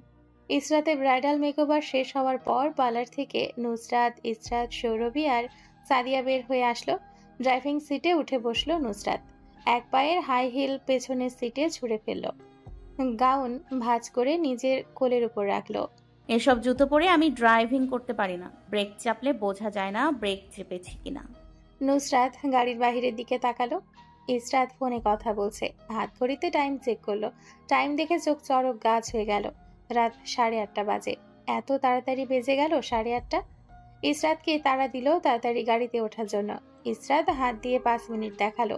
ইসরাতের ব্রাইডাল মেকওভার শেষ হওয়ার পর পার্লার থেকে নুসরাত, ইসরাত, সৌরভী আর সাদিয়া বের হয়ে আসলো। ড্রাইভিং সিটে উঠে বসলো নুসরাত। এক পায়ের হাই হিল পেছনের সিটে ছুঁড়ে ফেললো। গাউন ভাঁজ করে নিজের কোলের উপর রাখলো। এসব জুতো পরে আমি ড্রাইভিং করতে পারি না। ব্রেক চাপলে বোঝা যায় না ব্রেক চেপেছি কিনা। নুসরাত গাড়ির বাহিরের দিকে তাকালো। ইসরাত ফোনে কথা বলছে। হাত ঘড়িতে টাইম চেক করলো। টাইম দেখে চোখ চড়ক গাছ হয়ে গেল। রাত 8:30 বাজে। এত তাড়াতাড়ি বেজে গেল 8:30। ইসরাতকে তাড়া দিল তাড়াতাড়ি গাড়িতে ওঠার জন্য। ইসরাত হাত দিয়ে 5 মিনিট দেখালো।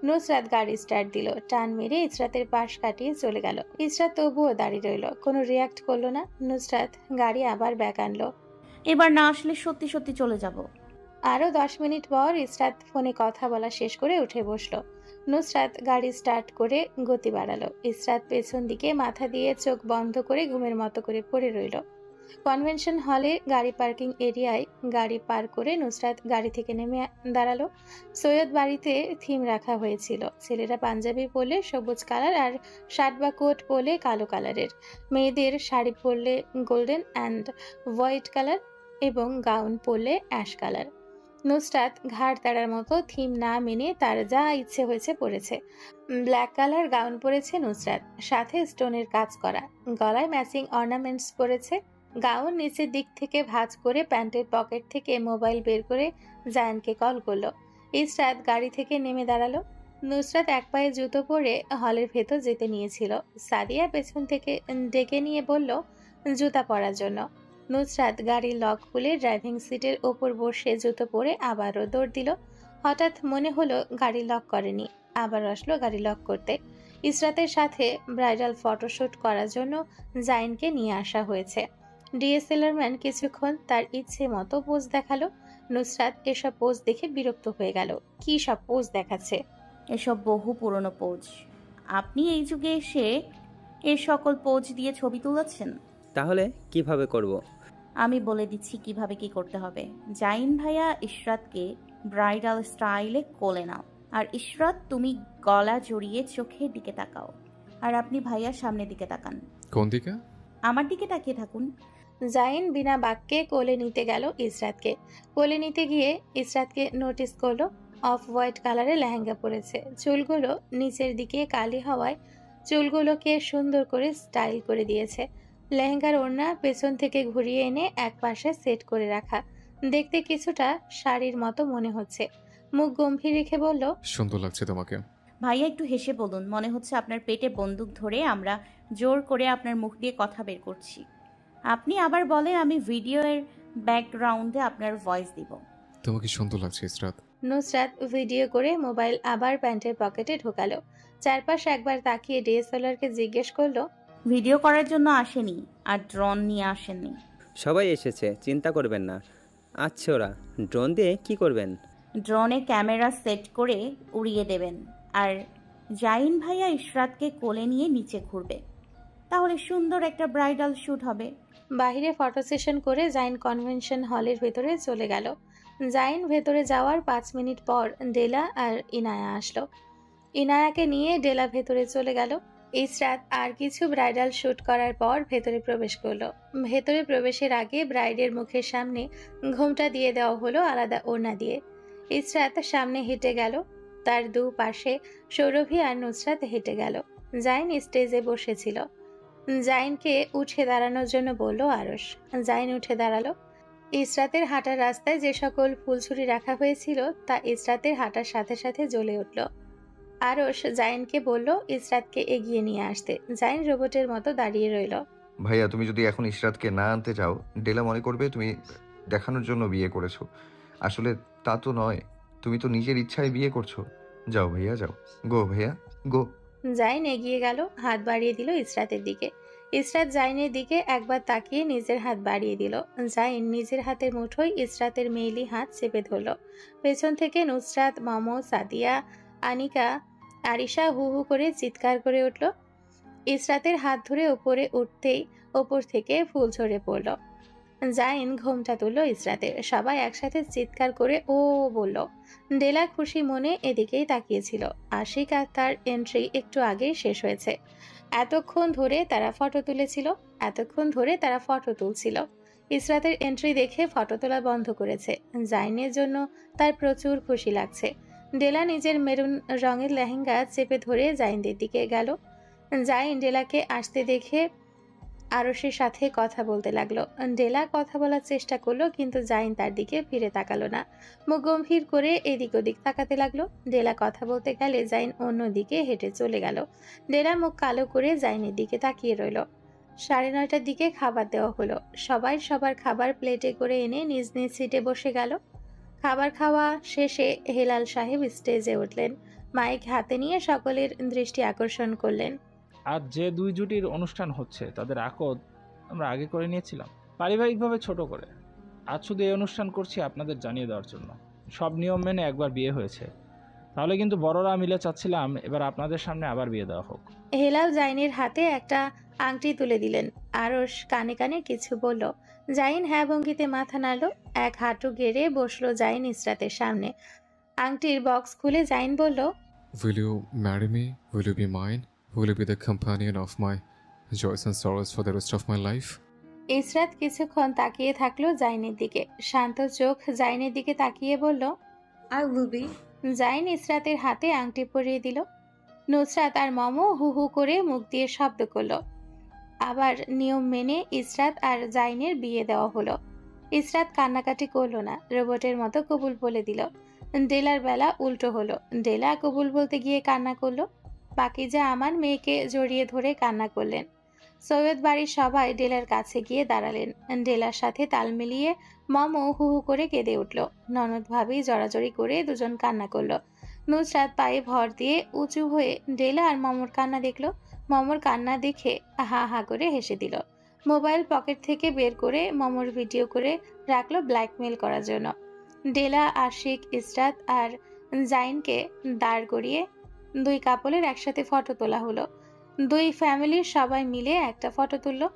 নুসরাত গাড়ি স্টার্ট দিল। টান মেরে ইসরাতের পাশ কাটিয়ে চলে গেল। ইসরাত তবুও দাঁড়িয়ে রইল, কোনো রিয়াক্ট করলো না। নুসরাত গাড়ি আবার ব্যাক আনলো। এবার না আসলে সত্যি সত্যি চলে যাব। আরও 10 মিনিট পর ইসরাত ফোনে কথা বলা শেষ করে উঠে বসলো। নুসরাত গাড়ি স্টার্ট করে গতি বাড়ালো। ইসরাত পেছন দিকে মাথা দিয়ে চোখ বন্ধ করে ঘুমের মতো করে পড়ে রইল। কনভেনশন হলে গাড়ি পার্কিং এরিয়ায় গাড়ি পার করে নুসরাত গাড়ি থেকে নেমে দাঁড়ালো। সৈয়দ বাড়িতে থিম রাখা হয়েছিল। ছেলেরা পাঞ্জাবি পরলে সবুজ কালার আর শার্ট বা কোট পরলে কালো কালারের, মেয়েদের শাড়ি পরলে গোল্ডেন অ্যান্ড হোয়াইট কালার এবং গাউন পরলে অ্যাশ কালার। নুসরাত ঘাড় তাড়ার মতো থিম না মেনে তার যা ইচ্ছে হয়েছে পরেছে। ব্ল্যাক কালার গাউন পরেছে নুসরাত, সাথে স্টোনের কাজ করা, গলায় ম্যাচিং অর্নামেন্টস পরেছে। গাউন নিচের দিক থেকে ভাঁজ করে প্যান্টের পকেট থেকে মোবাইল বের করে জায়ানকে কল করলো। ইসরাত গাড়ি থেকে নেমে দাঁড়ালো। নুসরাত এক পায়ে জুতো পরে হলের ভেতর যেতে নিয়েছিল। সাদিয়া পেছন থেকে ডেকে নিয়ে বলল জুতা পরার জন্য। নুসরাত গাড়ির লক খুলে ড্রাইভিং সিটের ওপর বসে জুতো পরে আবারও দৌড় দিল। হঠাৎ মনে হলো গাড়ি লক করেনি, আবার আসলো গাড়ি লক করতে। ইসরাতের সাথে ব্রাইডাল ফটোশ্যুট করার জন্য জাইনকে নিয়ে আসা হয়েছে। ডিএসএলআর ম্যান কিছুক্ষণ তার ইচ্ছে মতো পোজ দেখালো। নুসরাত এসব পোজ দেখে বিরক্ত হয়ে গেল। কি সব পোজ দেখাচ্ছে? এসব বহু পুরনো পোজ। আপনি এই যুগে এসে এ সকল পোজ দিয়ে ছবি তুলেছেন। তাহলে কিভাবে করব? আমি বলে দিচ্ছি কিভাবে কি করতে হবে। জাইন ভাইয়া ইশরাতকে ব্রাইডাল স্টাইলে কোলে নাও। আর ইশরাত তুমি গলা জড়িয়ে চোখের দিকে তাকাও। আর আপনি ভাইয়ার সামনের দিকে তাকান। কোন দিকে? আমার দিকে তাকিয়ে থাকুন। জাইন বিনা বাক্যে কোলে নিতে গেল ইসরাতকে। কোলে নিতে গিয়ে ইসরাতকে নোটিস করলো অফ হোয়াইট কালারের লেহেঙ্গা পরেছে। চুলগুলো নিচের দিকে কালি হওয়ায় চুলগুলোকে সুন্দর করে স্টাইল করে দিয়েছে। লেহেঙ্গার ওড়না পেছন থেকে ঘুরিয়ে এনে এক পাশে সেট করে রাখা, দেখতে কিছুটা শাড়ির মতো মনে হচ্ছে। মুখ গম্ভীর রেখে বলল সুন্দর লাগছে তোমাকে। ভাইয়া একটু হেসে বলুন, মনে হচ্ছে আপনার পেটে বন্দুক ধরে আমরা জোর করে আপনার মুখ দিয়ে কথা বের করছি। আপনি আবার বলেন আমি ভিডিওর ব্যাকগ্রাউন্ডে আপনার ভয়েস দিব। তোমাকে সুন্দর লাগছে ইসরাত। নুসরাত ভিডিও করে মোবাইল আবার প্যান্টের পকেটে ঢোকালো। চারপাশ একবার তাকিয়ে ডিএসএলআরকে জিজ্ঞেস করলো ভিডিও করার জন্য আসেনি আর ড্রোন নিয়ে আসেননি। সবাই এসেছে, চিন্তা করবেন না। আচ্ছা, ওরা ড্রোন দিয়ে কি করবেন? ড্রোনে ক্যামেরা সেট করে উড়িয়ে দেবেন আর জাইন ভাইয়া ইশরাতকে কোলে নিয়ে নিচে ঘুরবে। তাহলে সুন্দর একটা ব্রাইডাল শ্যুট হবে। বাইরে ফটো সেশন করে জাইন কনভেনশন হলের ভেতরে চলে গেল। জাইন ভেতরে যাওয়ার 5 মিনিট পর ডেলা আর ইনায়া আসলো। ইনায়াকে নিয়ে ডেলা ভেতরে চলে গেল। ইসরাত আর কিছু ব্রাইডাল শ্যুট করার পর ভেতরে প্রবেশ করলো। ভেতরে প্রবেশের আগে ব্রাইডের মুখের সামনে ঘোমটা দিয়ে দেওয়া হলো আলাদা ওড়না দিয়ে। ইসরাত সামনে হেঁটে গেল, তার দু পাশে সৌরভী আর নুসরাত হেঁটে গেল। জাইন স্টেজে বসেছিল। জাইনকে উঠে দাঁড়ানোর জন্য বলল আরশ। জাইন উঠে দাঁড়ালো। ইসরাতের হাঁটার রাস্তায় যে সকল ফুলছুরি রাখা হয়েছিল তা ইসরাতের হাঁটার সাথে সাথে জ্বলে উঠল। আরশ জাইনকে বলল ইসরাতকে এগিয়ে নিয়ে আসতে। জাইন রোবটের মতো দাঁড়িয়ে রইল। ভাইয়া তুমি যদি এখন ইশরাতকে না আনতে যাও, ডেলা মনে করবে তুমি দেখানোর জন্য বিয়ে করেছো। আসলে তা তো নয়, তুমি তো নিজের ইচ্ছায় বিয়ে করছো। যাও ভাইয়া, যাও। গো ভাইয়া, গো। জাইন এগিয়ে গেল, হাত বাড়িয়ে দিল ইসরাতের দিকে। ইসরাত জাইনের দিকে একবার তাকিয়ে নিজের হাত বাড়িয়ে দিল। জাইন নিজের হাতের মুঠোয় ইসরাতের মেয়েলি হাত চেপে ধরল। পেছন থেকে নুসরাত, মমো, সাদিয়া, আনিকা, আরিশা হু হু করে চিৎকার করে উঠল। ইসরাতের হাত ধরে উপরে উঠতেই ওপর থেকে ফুল ঝরে পড়ল। জাইন ঘোমটা তুলল ইসরাতের। সবাই একসাথে চিৎকার করে ও বলল। ডেলা খুশি মনে এদিকেই তাকিয়েছিল। আশিক আর তার এন্ট্রি একটু আগেই শেষ হয়েছে। এতক্ষণ ধরে তারা ফটো তুলছিল। ইসরাতের এন্ট্রি দেখে ফটো তোলা বন্ধ করেছে। জাইনের জন্য তার প্রচুর খুশি লাগছে। ডেলা নিজের মেরুন রঙের লেহেঙ্গা চেপে ধরে জাইনদের দিকে গেল। জাইন ডেলাকে আসতে দেখে আরশের সাথে কথা বলতে লাগলো। ডেলা কথা বলার চেষ্টা করলো, কিন্তু জাইন তার দিকে ফিরে তাকালো না। মুখ গম্ভীর করে এদিক ওদিক তাকাতে লাগলো। ডেলা কথা বলতে গেলে জাইন অন্যদিকে হেঁটে চলে গেল। ডেলা মুখ কালো করে জাইনের দিকে তাকিয়ে রইল। 9:30টার দিকে খাবার দেওয়া হলো। সবাই সবার খাবার প্লেটে করে এনে নিজ নিজ সিটে বসে গেল। খাবার খাওয়া শেষে হেলাল সাহেব স্টেজে উঠলেন। মাইক হাতে নিয়ে সকলের দৃষ্টি আকর্ষণ করলেন। আজ যে 2 জুটির অনুষ্ঠান হচ্ছে তাদের আকদ আমরা আগে করে নিয়েছিলাম, পারিবারিকভাবে ছোট করে। আজ শুধু এই অনুষ্ঠান করছি আপনাদের জানিয়ে দেওয়ার জন্য। সব নিয়ম মেনে একবার বিয়ে হয়েছে, তাহলে কিন্তু বড়রা মিলে চাচ্ছিলাম এবার আপনাদের সামনে আবার বিয়ে দেওয়া হোক। হেলাল জাইনের হাতে একটা আংটি তুলে দিলেন। আরশ কানে কানে কিছু বলল। জাইন হ্যাঁ ভঙ্গিতে মাথা নাড়ল। এক হাঁটু গেড়ে বসলো জাইন ইসরাতের সামনে। আংটির বক্স খুলে জাইন বলল, Will you marry me? Will you be mine? Will you be the companion of my joys and sorrows for the rest of my life? Israt কিছুক্ষণ তাকিয়ে থাকলো জাইনের দিকে। শান্ত চোখ জাইনের দিকে তাকিয়ে বলল, I will be. জাইন ইসরাতের হাতে আংটি পরিয়ে দিল। নুসরাত আর মমো হু হু করে মুখ দিয়ে শব্দ করলো। আবার নিয়ম মেনে ইসরাত আর জাইনের বিয়ে দেওয়া হলো। ইসরাত কান্নাকাটি করলো না, রোবটের মতো কবুল বলে দিল। ডেলার বেলা উল্টো হলো। ডেলা কবুল বলতে গিয়ে কান্না করলো। পাকিজা আমার মেয়েকে জড়িয়ে ধরে কান্না করলেন। সৈয়দ বাড়ির সবাই ডেলার কাছে গিয়ে দাঁড়ালেন। ডেলার সাথে তাল মিলিয়ে মমো হু হু করে কেঁদে উঠল। ননদ ভাবি জড়াজড়ি করে দুজন কান্না করলো। নুসরাত পায়ে ভর দিয়ে উঁচু হয়ে ডেলা আর মমোর কান্না দেখলো। মমোর কান্না দেখে হা হা করে হেসে দিল। মোবাইল পকেট থেকে বের করে মমোর ভিডিও করে রাখলো ব্ল্যাকমেল করার জন্য। ডেলা, আশিক, ইসরাত আর জাইনকে দাঁড় করিয়ে দুই কাপলের একসাথে ফটো তোলা হলো। দুই ফ্যামিলির সবাই মিলে একটা ফটো তুললো।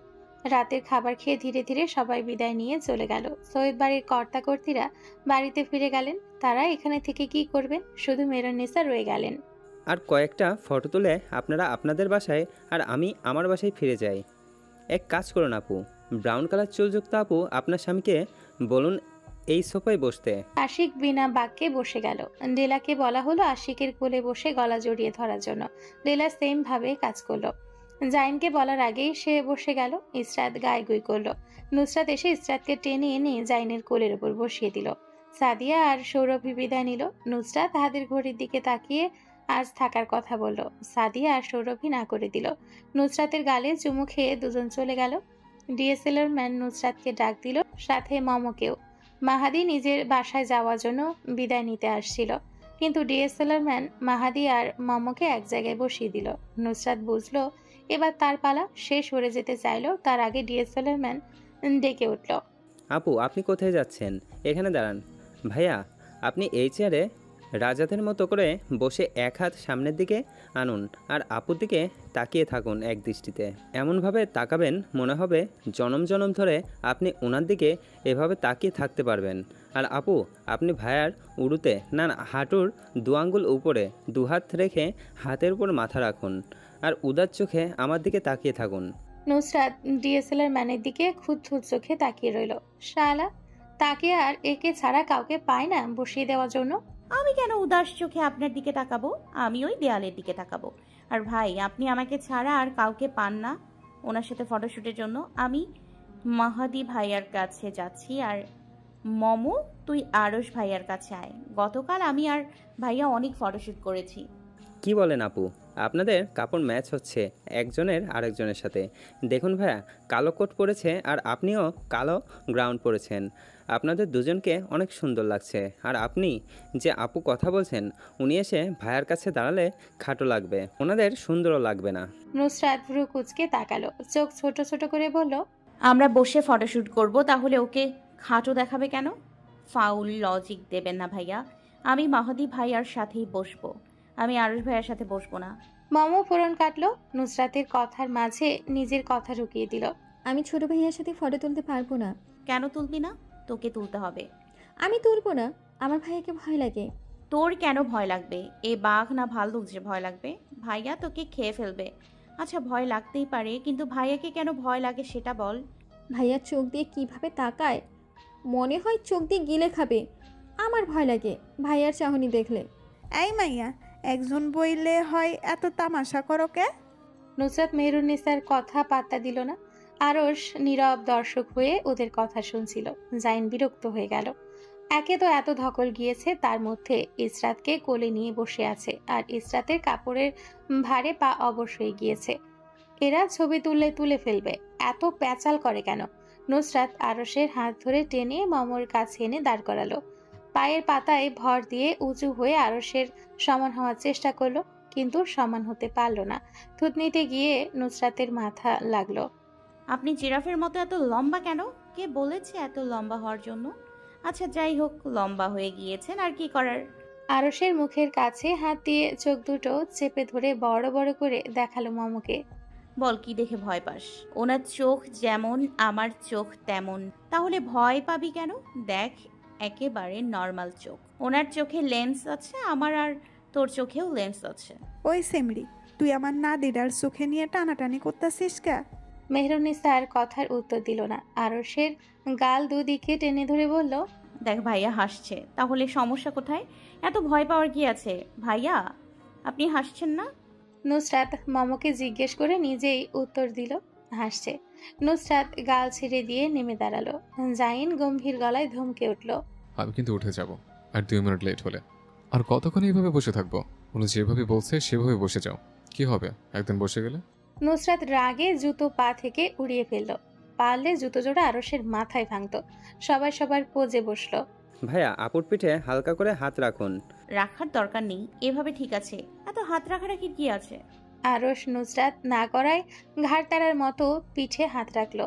রাতের খাবার খেয়ে ধীরে ধীরে সবাই বিদায় নিয়ে চলে গেল। সৈয়দ বাড়ির কর্তাকর্তীরা বাড়িতে ফিরে গেলেন। তারা এখানে থেকে কি করবেন? শুধু মেরুন্নেসা রয়ে গেলেন। আর কয়েকটা ফটো তুলে আপনারা আপনাদের বাসায় আর আমি আমার বাসায় ফিরে যাই। এক কাজ করুন আপু, ব্রাউন কালার চুলযুক্ত আপু আপনার স্বামীকে বলুন এই সোফায় বসতে। আশিক বিনা বাক্যে বসে গেল। ডেলাকে বলা হলো আশিকের কোলে বসে গলা জড়িয়ে ধরার জন্য। ডেলা সেম ভাবে কাজ করলো। জাইনকে বলার আগেই সে বসে গেল। ইসরাত গায়ে গুই করলো। নুসরাত এসে ইসরাতকে টেনে এনে জাইনের কোলের উপর বসিয়ে দিল। সাদিয়া আর সৌরভী বিদায় নিল। নুসরাত হাতের ঘড়ির দিকে তাকিয়ে আজ থাকার কথা বলল। সাদিয়া আর সৌরভী না করে দিল। নুসরাতের গালে চুমু খেয়ে দুজন চলে গেল। ডিএসএলআর ম্যান নুসরাতকে ডাক দিল, সাথে মমকেও। মাহাদি নিজের বাসায় যাওয়ার জন্য বিদায় নিতে আসছিল, কিন্তু ডিএসএলআর ম্যান মাহাদি আর মমকে এক জায়গায় বসিয়ে দিল। নুসরাত বুঝলো এবার তার পালা। সে সরে যেতে চাইলো, তার আগে ডিএসএলআর ম্যান ডেকে উঠল, আপু আপনি কোথায় যাচ্ছেন? এখানে দাঁড়ান। ভাইয়া আপনি এই চেয়ারে রাজাদের মতো করে বসে এক হাত সামনের দিকে আনুন আর আপুর দিকে তাকিয়ে থাকুন এক দৃষ্টিতে। এমনভাবে তাকাবেন মনে হবে জনম জনম ধরে আপনি ওনার দিকে এভাবে তাকিয়ে থাকতে পারবেন। আর আপু আপনি ভাইয়ার উড়ুতে না হাঁটুর দু আঙ্গুল উপরে দুহাত রেখে হাতের উপর মাথা রাখুন আর উদার চোখে আমার দিকে তাকিয়ে থাকুন। নুসরাত ডিএসএলআর ম্যানের দিকে খুঁতখুত চোখে তাকিয়ে রইল। শালা, তাকে আর একে ছাড়া কাউকে পায় না বসিয়ে দেওয়ার জন্য। আমি কেন উদাস চোখে আপনার দিকে তাকাবো? আমি ওই দেয়ালের দিকে তাকাবো। আর ভাই, আপনি আমাকে ছাড়া আর কাউকে পান না ওনার সাথে ফটোশ্যুটের জন্য। আমি মাহাদি ভাইয়ার কাছে যাচ্ছি। আর মমো, তুই আরশ ভাইয়ার কাছে আয়। গতকাল আমি আর ভাইয়া অনেক ফটোশ্যুট করেছি। কি বলেন আপু, আপনাদের কাপড় ম্যাচ হচ্ছে একজনের আরেকজনের সাথে। দেখুন ভাইয়া কালো কোট পরেছে আর আপনিও কালো গ্রাউন্ড পরেছেন। আপনাদের দুজনকে অনেক সুন্দর লাগছে। আর আপনি যে আপু কথা বলছেন উনি এসে ভাইয়ার কাছে দাঁড়ালে খাটো লাগবে, ওনাদের সুন্দরও লাগবে না। নুসরাত ভ্রু কুচকে তাকালো, চোখ ছোট ছোট করে বলল, আমরা বসে ফটোশ্যুট করব, তাহলে ওকে খাটো দেখাবে কেন? ফাউল লজিক দেবেন না ভাইয়া। আমি মাহাদি ভাইয়ার সাথেই বসবো, আমি আরশ ভাইয়ার সাথে বসবো না। মমো ফোরন কাটলো। নুসরাতের কথার মাঝে নিজের কথা ঢুকিয়ে দিল, আমি ছোট ভাইয়ার সাথে ফটো তুলতে পারবো না। কেন তুলবি না? তোকে তুলতে হবে। আমি তুলবো না, আমার ভাইয়াকে ভয় লাগে। তোর কেন ভয় লাগবে? এ বাঘ না ভাল্লুক যে ভয় লাগবে? ভাইয়া তোকে খেয়ে ফেলবে। আচ্ছা ভয় লাগতেই পারে, কিন্তু ভাইয়াকে কেন ভয় লাগে সেটা বল। ভাইয়ার চোখ দিয়ে কিভাবে তাকায়, মনে হয় চোখ দিয়ে গিলে খাবে। আমার ভয় লাগে ভাইয়ার চাহনি দেখলে। এই মাইয়া, একজন বইলে হয় এত তামাশা করো কে? নুসরাত মেহরুন্নিসার কথা পাত্তা দিল না। আরশ নীরব দর্শক হয়ে ওদের কথা শুনছিল। জাইন বিরক্ত হয়ে গেল। একে তো এত ধকল গিয়েছে, তার মধ্যে ইসরাতকে কোলে নিয়ে বসে আছে আর ইসরাতের কাপড়ের ভারে পা অবশ হয়ে গিয়েছে। এরা ছবি তুলে ফেলবে, এত প্যাচাল করে কেন? নুসরাত আরশের হাত ধরে টেনে মমর কাছে এনে দাঁড় করালো। পায়ের পাতায় ভর দিয়ে উঁচু হয়ে আরশের সমান হওয়ার চেষ্টা করলো, কিন্তু সমান হতে পারল না। থুতনিতে গিয়ে নুসরাতের মাথা লাগলো। আপনি জিরাফের মতো এত লম্বা কেন? কে বলেছে এত লম্বা হওয়ার জন্য? আচ্ছা যাই হোক, লম্বা হয়ে গিয়েছেন, আর কি করার। আরসের মুখের কাছে হাত দিয়ে চোখ দুটো চেপে ধরে বড় বড় করে দেখালো মমকে। বল, কি দেখে ভয় পাস? ওনার চোখ যেমন আমার চোখ তেমন, তাহলে ভয় পাবি কেন? দেখ, একেবারে নর্মাল চোখ। ওনার চোখে লেন্স আছে, আমার আর তোর চোখেও লেন্স আছে। ওই সেমরি, তুই আমার নাদিরার চোখে নিয়ে টানাটানি করতেছিস কে? মেহরুন্নিসার কথার উত্তর দিল না। আরসের গাল দুদিকে টেনে ধরে বলল, দেখ ভাইয়া হাসছে, তাহলে সমস্যা কোথায়? এত ভয় পাওয়ার কি আছে? ভাইয়া, আপনি হাসছেন না? নুসরাত মমকে জিজ্ঞেস করে নিজেই উত্তর দিল, হাসছে। নুসরাত গাল ছেড়ে দিয়ে নেমে দাঁড়ালো। জাইন গম্ভীর গলায় ধমকে উঠল, আমি কিন্তু উঠে যাব আর 2 মিনিট লেট হলে। আর কতক্ষণ এইভাবে বসে থাকবো? উনি যেভাবে বলছে সেভাবে বসে যাও। কি হবে একদিন বসে গেলে? নুসরাত রাগে জুতো পা থেকে উড়িয়ে ফেলল। পারলে জুতো জোড়া আরসের মাথায় ভাঙতো। সবাই সবার পোজে বসলো। ভাইয়া, আপুর পিঠে হালকা করে হাত রাখুন। রাখার দরকার নেই, এভাবে ঠিক আছে। এত হাত রাখারাখি কি আছে? আরস নুসরাত না করায় ঘাড় তারার মতো পিঠে হাত রাখলো।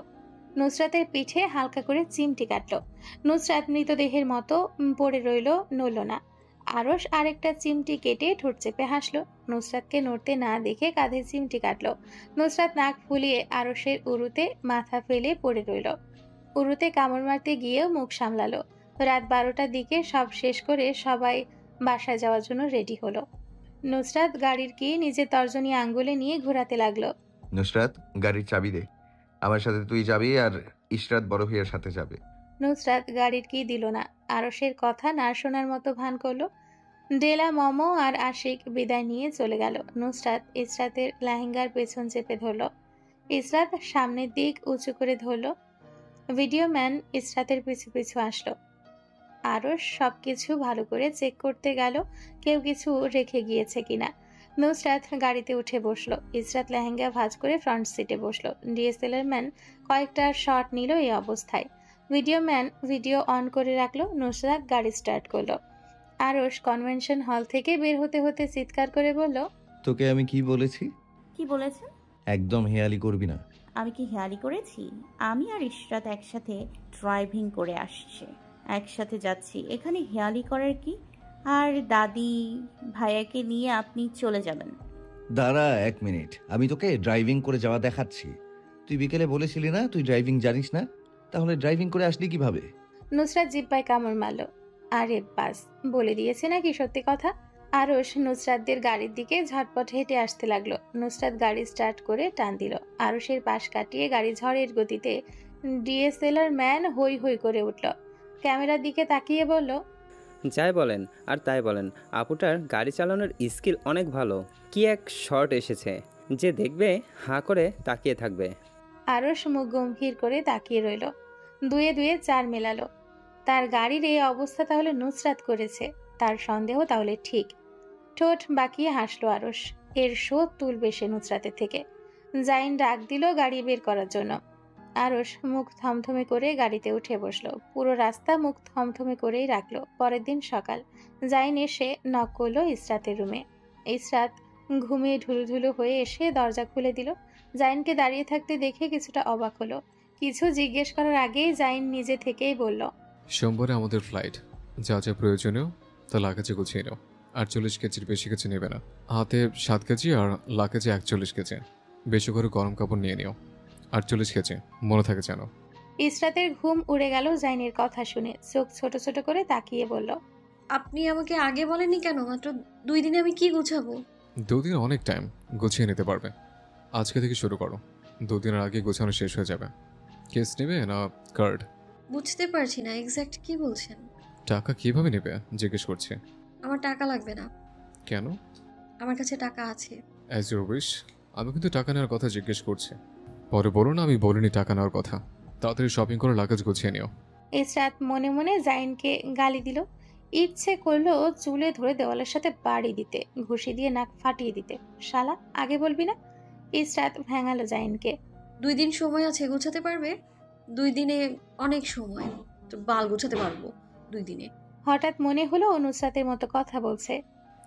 নুসরাতের পিঠে হালকা করে চিমটি কাটলো। নুসরাত মৃতদেহের মতো পড়ে রইল, নড়ল না। আরস আরেকটা চিমটি কেটে ঠোঁট চেপে হাসলো। নুসরাতকে নড়তে না দেখে কাঁধে চিমটি কাটলো। নুসরাত নাক ফুলিয়ে আরসের উরুতে মাথা ফেলে পড়ে রইল। উরুতে কামড় মারতে গিয়েও মুখ সামলালো। রাত 12টার দিকে সব শেষ করে সবাই বাসায় যাওয়ার জন্য রেডি হলো। নুসরাত গাড়ির কি নিজের তর্জনী আঙ্গুলে নিয়ে ঘোরাতে লাগলো। নুসরাত, গাড়ির চাবি দে। আমার সাথে তুই যাবি আর ইশরাত বড় ভাইয়ের সাথে যাবে। নুসরাত গাড়ির কি দিল না। আরসের কথা না শোনার মতো ভান করলো। ডেলা, মমো আর আশিক বিদায় নিয়ে চলে গেল। নুসরাত ইসরাতের লেহেঙ্গার পেছন চেপে ধরল। ইসরাত সামনের দিক উঁচু করে ধরল। ভিডিও ম্যান ইসরাতের পিছু পিছু আসলো। আরস সবকিছু ভালো করে চেক করতে গেল, কেউ কিছু রেখে গিয়েছে কিনা। নুসরাত গাড়িতে উঠে বসলো। ইসরাত লেহেঙ্গা ভাঁজ করে ফ্রন্ট সিটে বসলো। ডিএসএলআর ম্যান কয়েকটা শট নিল এই অবস্থায়। ভিডিও ম্যান ভিডিও অন করে রাখলো। নুসরাত গাড়ি স্টার্ট করলো। আরস কনভেনশন হল থেকে বের হতে হতে চিৎকার করে বলল, তোকে আমি কি বলেছি? কি বলেছেন? একদম হেয়ালি করবি না। আমি কি হেয়ালি করেছি? আমি আর ইশরাত একসাথে ড্রাইভিং করে আসছে, একসাথে যাচ্ছি, এখানে হেয়ালি করার কি? আর দাদি ভাইয়াকে নিয়ে আপনি চলে যাবেন? দাঁড়া 1 মিনিট, আমি তোকে ড্রাইভিং করে যাওয়া দেখাচ্ছি। তুই বিকেলে বলেছিলি না তুই ড্রাইভিং জানিস না, তাহলে ড্রাইভিং করে আসলি কিভাবে? নুসরাত জিব্বায় কামড় মারল। আরে বাস, বলে দিয়েছে নাকি সত্যি কথা। আরস নুসরাতদের গাড়ির দিকে ঝটপট হেঁটে আসতে লাগলো। নুসরাত গাড়ি স্টার্ট করে টান দিল। আরসের পাশ কাটিয়ে গাড়ি ঝড়ের গতিতে। ডিএসএলআর ম্যান হই হই করে উঠল। ক্যামেরার দিকে তাকিয়ে বলল, যাই বলেন আর তাই বলেন, আপুটার গাড়ি চালানোর স্কিল অনেক ভালো। কি এক শট এসেছে, যে দেখবে হাঁ করে তাকিয়ে থাকবে। আরস মুখ গম্ভীর করে তাকিয়ে রইল। দুয়ে দুয়ে 4 মেলালো। তার গাড়ির এই অবস্থা তাহলে নুসরাত করেছে। তার সন্দেহ তাহলে ঠিক। ঠোঁট বাঁকিয়ে হাসলো আরস। এর শোধ তুলবে সে নুসরাতের থেকে। জাইন ডাক দিল গাড়ি বের করার জন্য। আরস মুখ থমথমে করে গাড়িতে উঠে বসলো। পুরো রাস্তা মুখ থমথমে করেই রাখলো। পরের দিন সকাল, জাইন এসে নক করলো ইসরাতের রুমে। ইসরাত ঘুমিয়ে ঢুলঢুলু হয়ে এসে দরজা খুলে দিল। জাইনকে দাঁড়িয়ে থাকতে দেখে কিছুটা অবাক হলো। কিছু জিজ্ঞেস করার আগেই জাইন নিজে থেকেই বলল, সোমবারে আমাদের ফ্লাইট, যা যা প্রয়োজনীয় তা লাগেজে গুছিয়ে নাও। 48 কেজির বেশি কিছু নেবে না। হাতে 7 কেজি আর লাগেজে 41 কেজি। বেশি করে গরম কাপড় নিয়ে নিও। 48 কেজি, মনে থাকে যেন। ইসরাতের ঘুম উড়ে গেল জাইনের কথা শুনে। চোখ ছোট ছোট করে তাকিয়ে বলল, আপনি আমাকে আগে বলেননি কেন? মাত্র 2 দিনে আমি কি গুছাবো? 2 দিন অনেক টাইম, গুছিয়ে নিতে পারবে। আজকে থেকে শুরু করো, 2 দিনের আগে গোছানো শেষ হয়ে যাবে। কেস নেবে না কার্ড? বুঝতে পারছি না এক্স্যাক্ট কি বলছেন। টাকা কিভাবে নেবে জিজ্ঞেস করছে। আমার টাকা লাগবে না। কেন? আমার কাছে টাকা আছে। As your wish. আমি কিন্তু টাকা নেওয়ার কথা জিজ্ঞেস করছি। পরে বলো না আমি বলিনি টাকা নেওয়ার কথা। তাড়াতাড়ি শপিং করে লাগেজ গুছিয়ে নিও। ইসরাত মনে মনে জাইনকে গালি দিল। ইচ্ছে করলো চুলে ধরে দেওয়ালের সাথে বাড়ি দিতে, ঘুষি দিয়ে নাক ফাটিয়ে দিতে। শালা, আগে বলবি না? ইসরাত ভেঙালো জাইনকে। 2 দিন সময় আছে, গোছাতে পারবে? 2 দিনে অনেক সময়, তো বাল গোছাতে পারবো 2 দিনে। হঠাৎ মনে হলো নুসরাতের মতো কথা বলছে।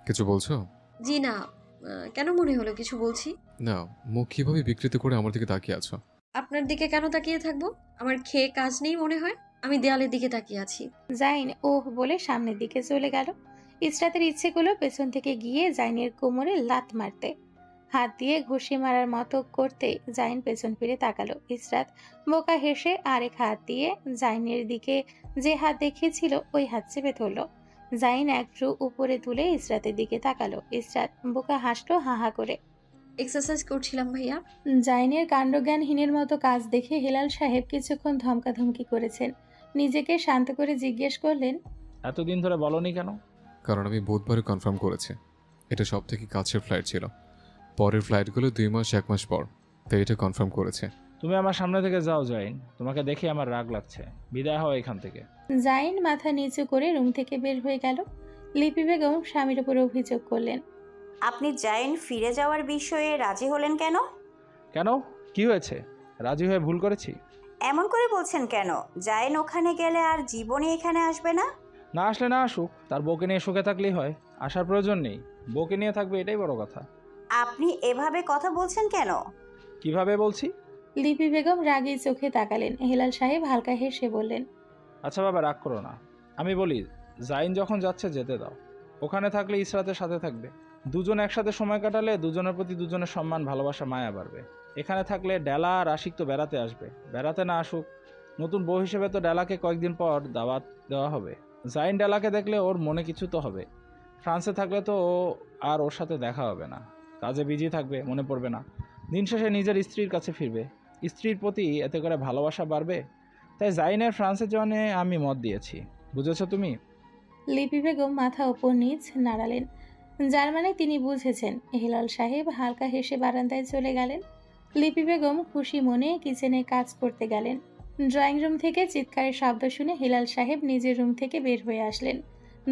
কিছু বলছো? জি না। কেন মনে হলো কিছু বলছি? না, মুখ কিভাবে বিকৃত করে আমার দিকে তাকিয়ে আছো? আপনার দিকে কেন তাকিয়ে থাকবো? আমার খেয়ে কাজ নেই মনে হয়? আমি দেয়ালের দিকে তাকিয়ে আছি। জাইন ওহ বলে সামনের দিকে চলে গেল। ইসরাতের ইচ্ছে করলো পেছন থেকে গিয়ে জাইনের কোমরে লাত মারতে। হাত দিয়ে ঘুষি মারার মতো করতে জাইন পেছন ফিরে তাকালো। ইসরাত বোকা হেসে আরেক হাত দিয়ে জাইনের দিকে যে হাত দেখিয়েছিল ওই হাত চেপে ধরল। জাইন এক ভ্রু উপরে তুলে ইসরাতের দিকে তাকালো। ইসরাত বোকা হাসলো হা হা করে। এক্সারসাইজ করছিলাম ভাইয়া। জাইনের কাণ্ডজ্ঞানহীনের মতো কাজ দেখে হেলাল সাহেব কিছুক্ষণ ধমকাধমকি করেছেন। নিজেকে শান্ত করে জিজ্ঞেস করলেন, এতদিন ধরে বলনি কেন? কারণ আমি বুধবারে কনফার্ম করেছি এটা সব থেকে কাছের ফ্লাইট ছিল। পরের ফ্লাইটগুলো 2 মাস 1 মাস পর, তাই এটা কনফার্ম করেছে। তুমি আমার সামনে থেকে যাও জাইন, তোমাকে দেখে আমার রাগ লাগছে। বিদায় হও এখান থেকে। জাইন মাথা নিচু করে রুম থেকে বের হয়ে গেল। লিপি বেগম স্বামীর উপর অভিযোগ করলেন, আপনি জাইন ফিরে যাওয়ার বিষয়ে রাজি হলেন কেন? কেন, কি হয়েছে? রাজি হয়ে ভুল করেছি? এমন করে বলছেন কেন? জাইন ওখানে গেলে আর জীবনে এখানে আসবে না? না আসলে না আসুক, তার বউকে নিয়ে সুখে থাকলেই হয়। আসার প্রয়োজন নেই, বউকে নিয়ে থাকবে এটাই বড় কথা। আপনি এভাবে কথা বলছেন কেন? কিভাবে বলছি? লিপি বেগম রাগী চোখে তাকালেন। হেলাল সাহেব হালকা হেসে বললেন, আচ্ছা বাবা, রাগ করো না। আমি বলি, জাইন যখন যাচ্ছে যেতে দাও। ওখানে থাকলে ইসরাতের সাথে থাকবে। দুজন একসাথে সময় কাটালে দুজনের প্রতি দুজনের সম্মান, ভালোবাসা, মায়া বাড়বে। এখানে থাকলে ডেলা আর আশিক তো বেড়াতে আসবে, বেড়াতে না আসুক, নতুন বউ হিসেবে তো ডেলাকে কয়েকদিন পর দাওয়াত দেওয়া হবে। জাইন ডেলাকে দেখলে ওর মনে কিছু তো হবে। ফ্রান্সে থাকলে তো ও আর ওর সাথে দেখা হবে না, কাজে বিজি থাকবে, মনে পড়বে না। দিন শেষে নিজের স্ত্রীর কাছে ফিরবে, স্ত্রীর প্রতি এতে করে ভালোবাসা বাড়বে। তাই জাইনের ফ্রান্সে যাওয়ানে আমি মত দিয়েছি, বুঝেছো তুমি? লিপি বেগম মাথা উপর নিচ নাড়ালেন, যার মানে তিনি বুঝেছেন। হেলাল সাহেব হালকা হেসে বারান্দায় চলে গেলেন। লিপি বেগম খুশি মনে কিচেনে কাজ করতে গেলেন। ড্রয়িং রুম থেকে চিৎকারের শব্দ শুনে হেলাল সাহেব নিজের রুম থেকে বের হয়ে আসলেন।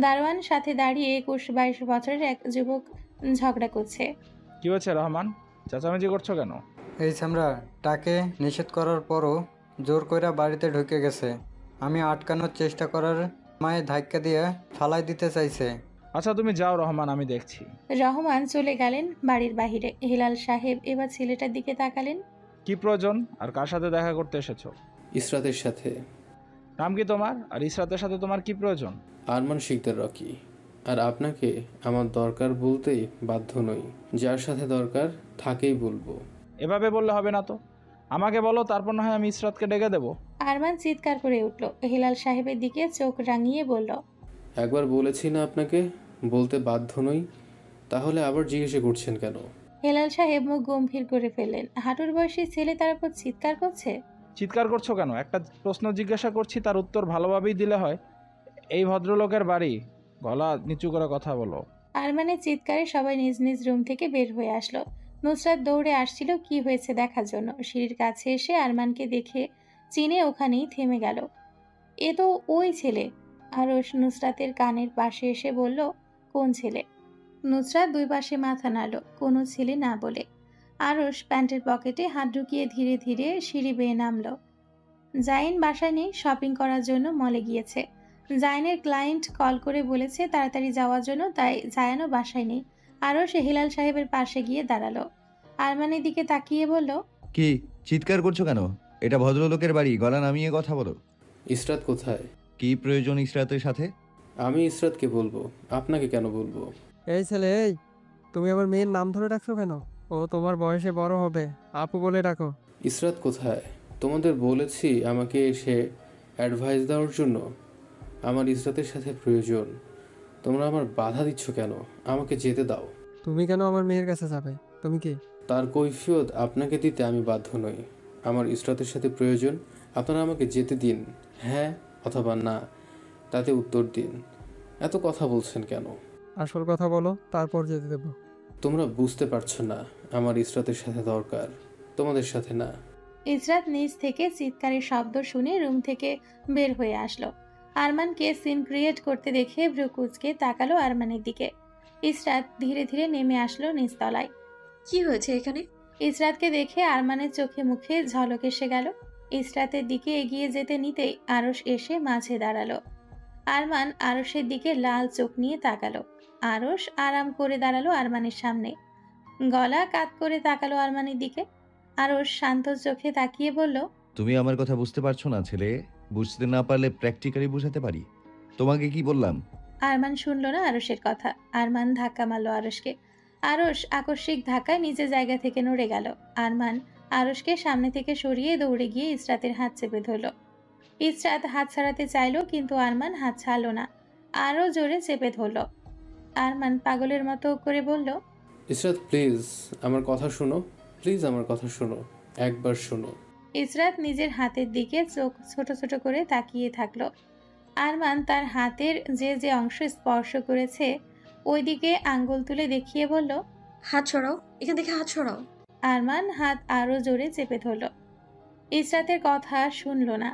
দারোয়ান সাথে দাঁড়িয়ে 21-22 বছরের এক যুবক ঝগড়া করছে। কি হয়েছে রহমান, চেঁচামেচি করছো কেন? এই ছামরা তাকে নিষেধ করার পরও জোর কইরা বাড়িতে ঢুকে গেছে। আমি আটকানোর চেষ্টা করার মায়ে ধাক্কা দিয়ে ফালাই দিতে চাইছে। আচ্ছা তুমি যাও রহমান, আমি দেখছি। রহমান চলে গেলেন বাড়ির বাহিরে। হেলাল সাহেব এবার ছেলেটার দিকে তাকালেন। কি প্রয়োজন আর কার সাথে দেখা করতে এসেছো? ইসরাতের সাথে। নাম কি তোমার? আর ইসরাতের সাথে তোমার কি প্রয়োজন? আরমান শিকদার রকি। আর আপনাকে আমার দরকার বলতেই বাধ্য নই, যার সাথে দরকার থাকেই বলবো। এভাবে বললে হবে না তো, আমাকে বলো, তারপর না হয় আমি ইসরাতকে ডেকে দেবো। আরমান চিৎকার করে উঠল। হেলাল সাহেবের দিকে চোখ রাঙিয়ে বলল, একবার বলেছি না আপনাকে বলতে বাধ্য নই, তাহলে আবার জিজ্ঞেস করছেন কেন? হেলাল সাহেব মুখ গম্ভীর করে ফেললেন। হাঁটুর বয়সী ছেলে তার উপর চিৎকার করছে। চিৎকার করছো কেন? একটা প্রশ্ন জিজ্ঞাসা করছি, তার উত্তর ভালোভাবেই দিলে হয়। এই ভদ্রলোকের বাড়ি, গলা নিচু করে কথা বলো। আরমানের চিৎকারে সবাই নিজ নিজ রুম থেকে বের হয়ে আসলো। নুসরাত দৌড়ে আসছিল কি হয়েছে দেখার জন্য। সিঁড়ির কাছে এসে আরমানকে দেখে চিনে ওখানেই থেমে গেল। এ তো ওই ছেলে। আরশ নুসরাতের কানের পাশে এসে বলল, কোন ছেলে? নুসরাত দুই পাশে মাথা নাড়ল, কোনো ছেলে না বলে। আরশ প্যান্টের পকেটে হাত ঢুকিয়ে ধীরে ধীরে সিঁড়ি বেয়ে নামল। জাইন বাসায় নেই, শপিং করার জন্য মলে গিয়েছে। জাইনের ক্লায়েন্ট কল করে বলেছে তাড়াতাড়ি যাওয়ার জন্য, তাই জায়ানও বাসায় নেই। আরশ হেলাল সাহেবের পাশে গিয়ে দাঁড়ালো। আরমানের দিকে তাকিয়ে বলল, কি চিৎকার করছো কেন? এটা ভদ্রলোকের বাড়ি, গলা নামিয়ে কথা বলো। ইসরাত কোথায়? কি প্রয়োজন ইসরাতের সাথে? আমি ইসরাতকে বলবো, আপনাকে কেন বলবো? এই ছেলে, এই তুমি আমার মেয়ের নাম ধরে ডাকছো কেন? ও তোমার বয়সে বড় হবে, আপু বলে ডাকো। ইসরাত কোথায়? তোমাদের বলেছি আমাকে এসে অ্যাডভাইস দেওয়ার জন্য। আমার ইসরাতের সাথে প্রয়োজন, তোমরা আমার বাধা দিচ্ছ কেন? আমাকে যেতে দাও। তুমি কেন আমার মেয়ের কাছে যাবে? তুমি কি? তার কৈফিয়ত আপনাকে দিতে আমি বাধ্য নই। আমার ইসরাতের সাথে প্রয়োজন, আপনারা আমাকে যেতে দিন, হ্যাঁ অথবা না, তাতে উত্তর দিন। এত কথা বলছেন কেন? আসল কথা বলো, তারপর যেতে দেবো। তোমরা বুঝতে পারছো না, আমার ইসরাতের সাথে দরকার, তোমাদের সাথে না। ইসরাত নিজ থেকে চিৎকারের শব্দ শুনে রুম থেকে বের হয়ে আসলো। আরমানকে সিন ক্রিয়েট করতে দেখে ভ্রুকুচকে তাকালো আরমানের দিকে। ইসরাত ধীরে ধীরে নেমে আসলো নিচতলায়। কি হয়েছে এখানে? ইসরাতকে দেখে আরমানের চোখে মুখে ঝলক এসে গেল। ইসরাতের দিকে এগিয়ে যেতে নিতেই আরশ এসে মাঝে দাঁড়ালো। আরমান আরশের দিকে লাল চোখ নিয়ে তাকালো। আরশ আরাম করে দাঁড়ালো আরমানের সামনে, গলা কাত করে তাকালো আরমানের দিকে। আরশ শান্ত চোখে তাকিয়ে বলল, তুমি আমার কথা বুঝতে পারছো না ছেলে? বুঝতে না পারলে প্র্যাকটিক্যালি বোঝাতে পারি। তোমাকে কি বললাম? আরমান শুনল না আরশের কথা। আরমান ধাক্কা মারল আরশকে। আরশ আকস্মিক ধাক্কায় নিজের জায়গা থেকে নড়ে গেল। আরমান আরশকে সামনে থেকে সরিয়ে দৌড়ে গিয়ে ইসরাতের হাত চেপে ধরল। ইসরাত হাত ছাড়াতে চাইল, কিন্তু আরমান হাত ছাড়ল না, আরও জোরে চেপে ধরল। আরমান পাগলের মতো করে বলল, ইসরাত প্লিজ আমার কথা শোনো, প্লিজ আমার কথা শোনো, একবার শোনো। ইসরাত নিজের হাতের দিকে চোখ ছোট ছোট করে তাকিয়ে থাকলো। আরমান তার হাতের যে যে অংশ স্পর্শ করেছে ওই দিকে আঙ্গুল তুলে দেখিয়ে বলল, হাত ছড়াও, এখান থেকে হাত ছড়াও। আরমান হাত আরো জোরে চেপে ধরল। ইসরাতের কথা শুনল না,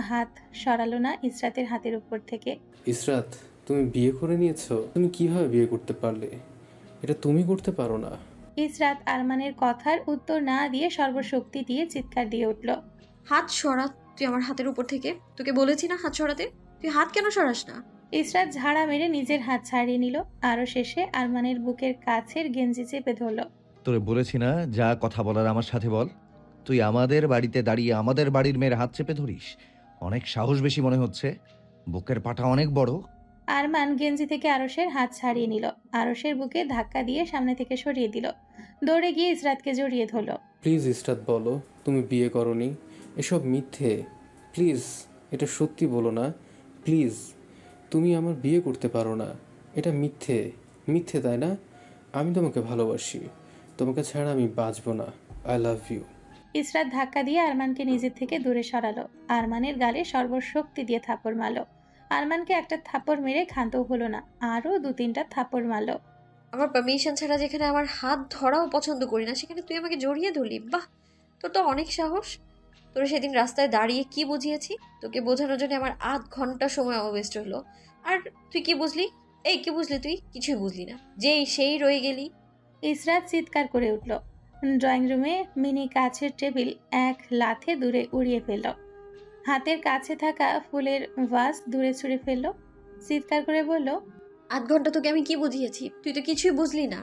হাত সরালো না ইসরাতের হাতের উপর থেকে। ইসরাত, তুমি বিয়ে করে নিয়েছো? তুমি কিভাবে বিয়ে করতে পারলে? এটা তুমি করতে পারো না। ইসরাত আরমানের কথার উত্তর না দিয়ে সর্বশক্তি দিয়ে চিৎকার দিয়ে উঠল, হাত সরা তুই আমার হাতের উপর থেকে। তোকে বলেছি না হাত সরাতে, তুই হাত কেন সরাস না? ইসরাত ঝাড়া মেরে নিজের হাত ছাড়িয়ে নিল। আরো শেষে আরমানের বুকের কাছের গেঞ্জি চেপে ধরল। তোরে বলেছি না, যা কথা বলার আমার সাথে বল। তুই আমাদের বাড়িতে দাঁড়িয়ে আমাদের বাড়ির মেয়ের হাত চেপে ধরিস? অনেক সাহস বেশি মনে হচ্ছে। বুকের পাটা অনেক বড়। আরমান গেঞ্জি থেকে আরশের হাত ছাড়িয়ে নিল, আরশের বুকে ধাক্কা দিয়ে সামনে থেকে সরিয়ে দিল। দৌড়ে গিয়ে ইসরাতকে জড়িয়ে ধরল। প্লিজ ইসরাত বলো তুমি বিয়ে করনি, এসব মিথ্যে। প্লিজ এটা সত্যি বলো না, প্লিজ। তুমি আমার বিয়ে করতে পারো না, এটা মিথ্যে। মিথ্যে তাই না? আমি তোমাকে ভালোবাসি, তোমাকে ছাড়া আমি বাঁচবো না। I love you. ইসরাত ধাক্কা দিয়ে আরমানকে নিজের থেকে দূরে সরালো। আরমানের গালে সর্বশক্তি দিয়ে থাপড় মারল। আরমানকে একটা থাপড় মেরে ক্ষান্ত হলো না, আরো 2-3টা থাপড় মারল। আমার পারমিশন ছাড়া যেখানে আমার হাত ধরাও পছন্দ করি না, সেখানে তুই আমাকে জড়িয়ে ধরলি। বাহ, তোর তো অনেক সাহস। তোর সেদিন রাস্তায় দাঁড়িয়ে কি বুঝিয়েছি? তোকে বোঝানোর জন্য আমার 8 ঘন্টা সময় ওয়েস্ট হলো। আর তুই কি বুঝলি? এই কি বুঝলি? তুই কিছুই বুঝলি না, যেই সেই রয়ে গেলি। ইসরাত চিৎকার করে উঠল। ড্রয়িং রুমে মিনি কাছের টেবিল এক লাথে দূরে উড়িয়ে ফেলল। হাতের কাছে থাকা ফুলের ভাস দূরে ছুঁড়ে ফেলল। চিৎকার করে বলল, 8 ঘন্টা তোকে আমি কি বুঝিয়েছি? তুই তো কিছুই বুঝলি না।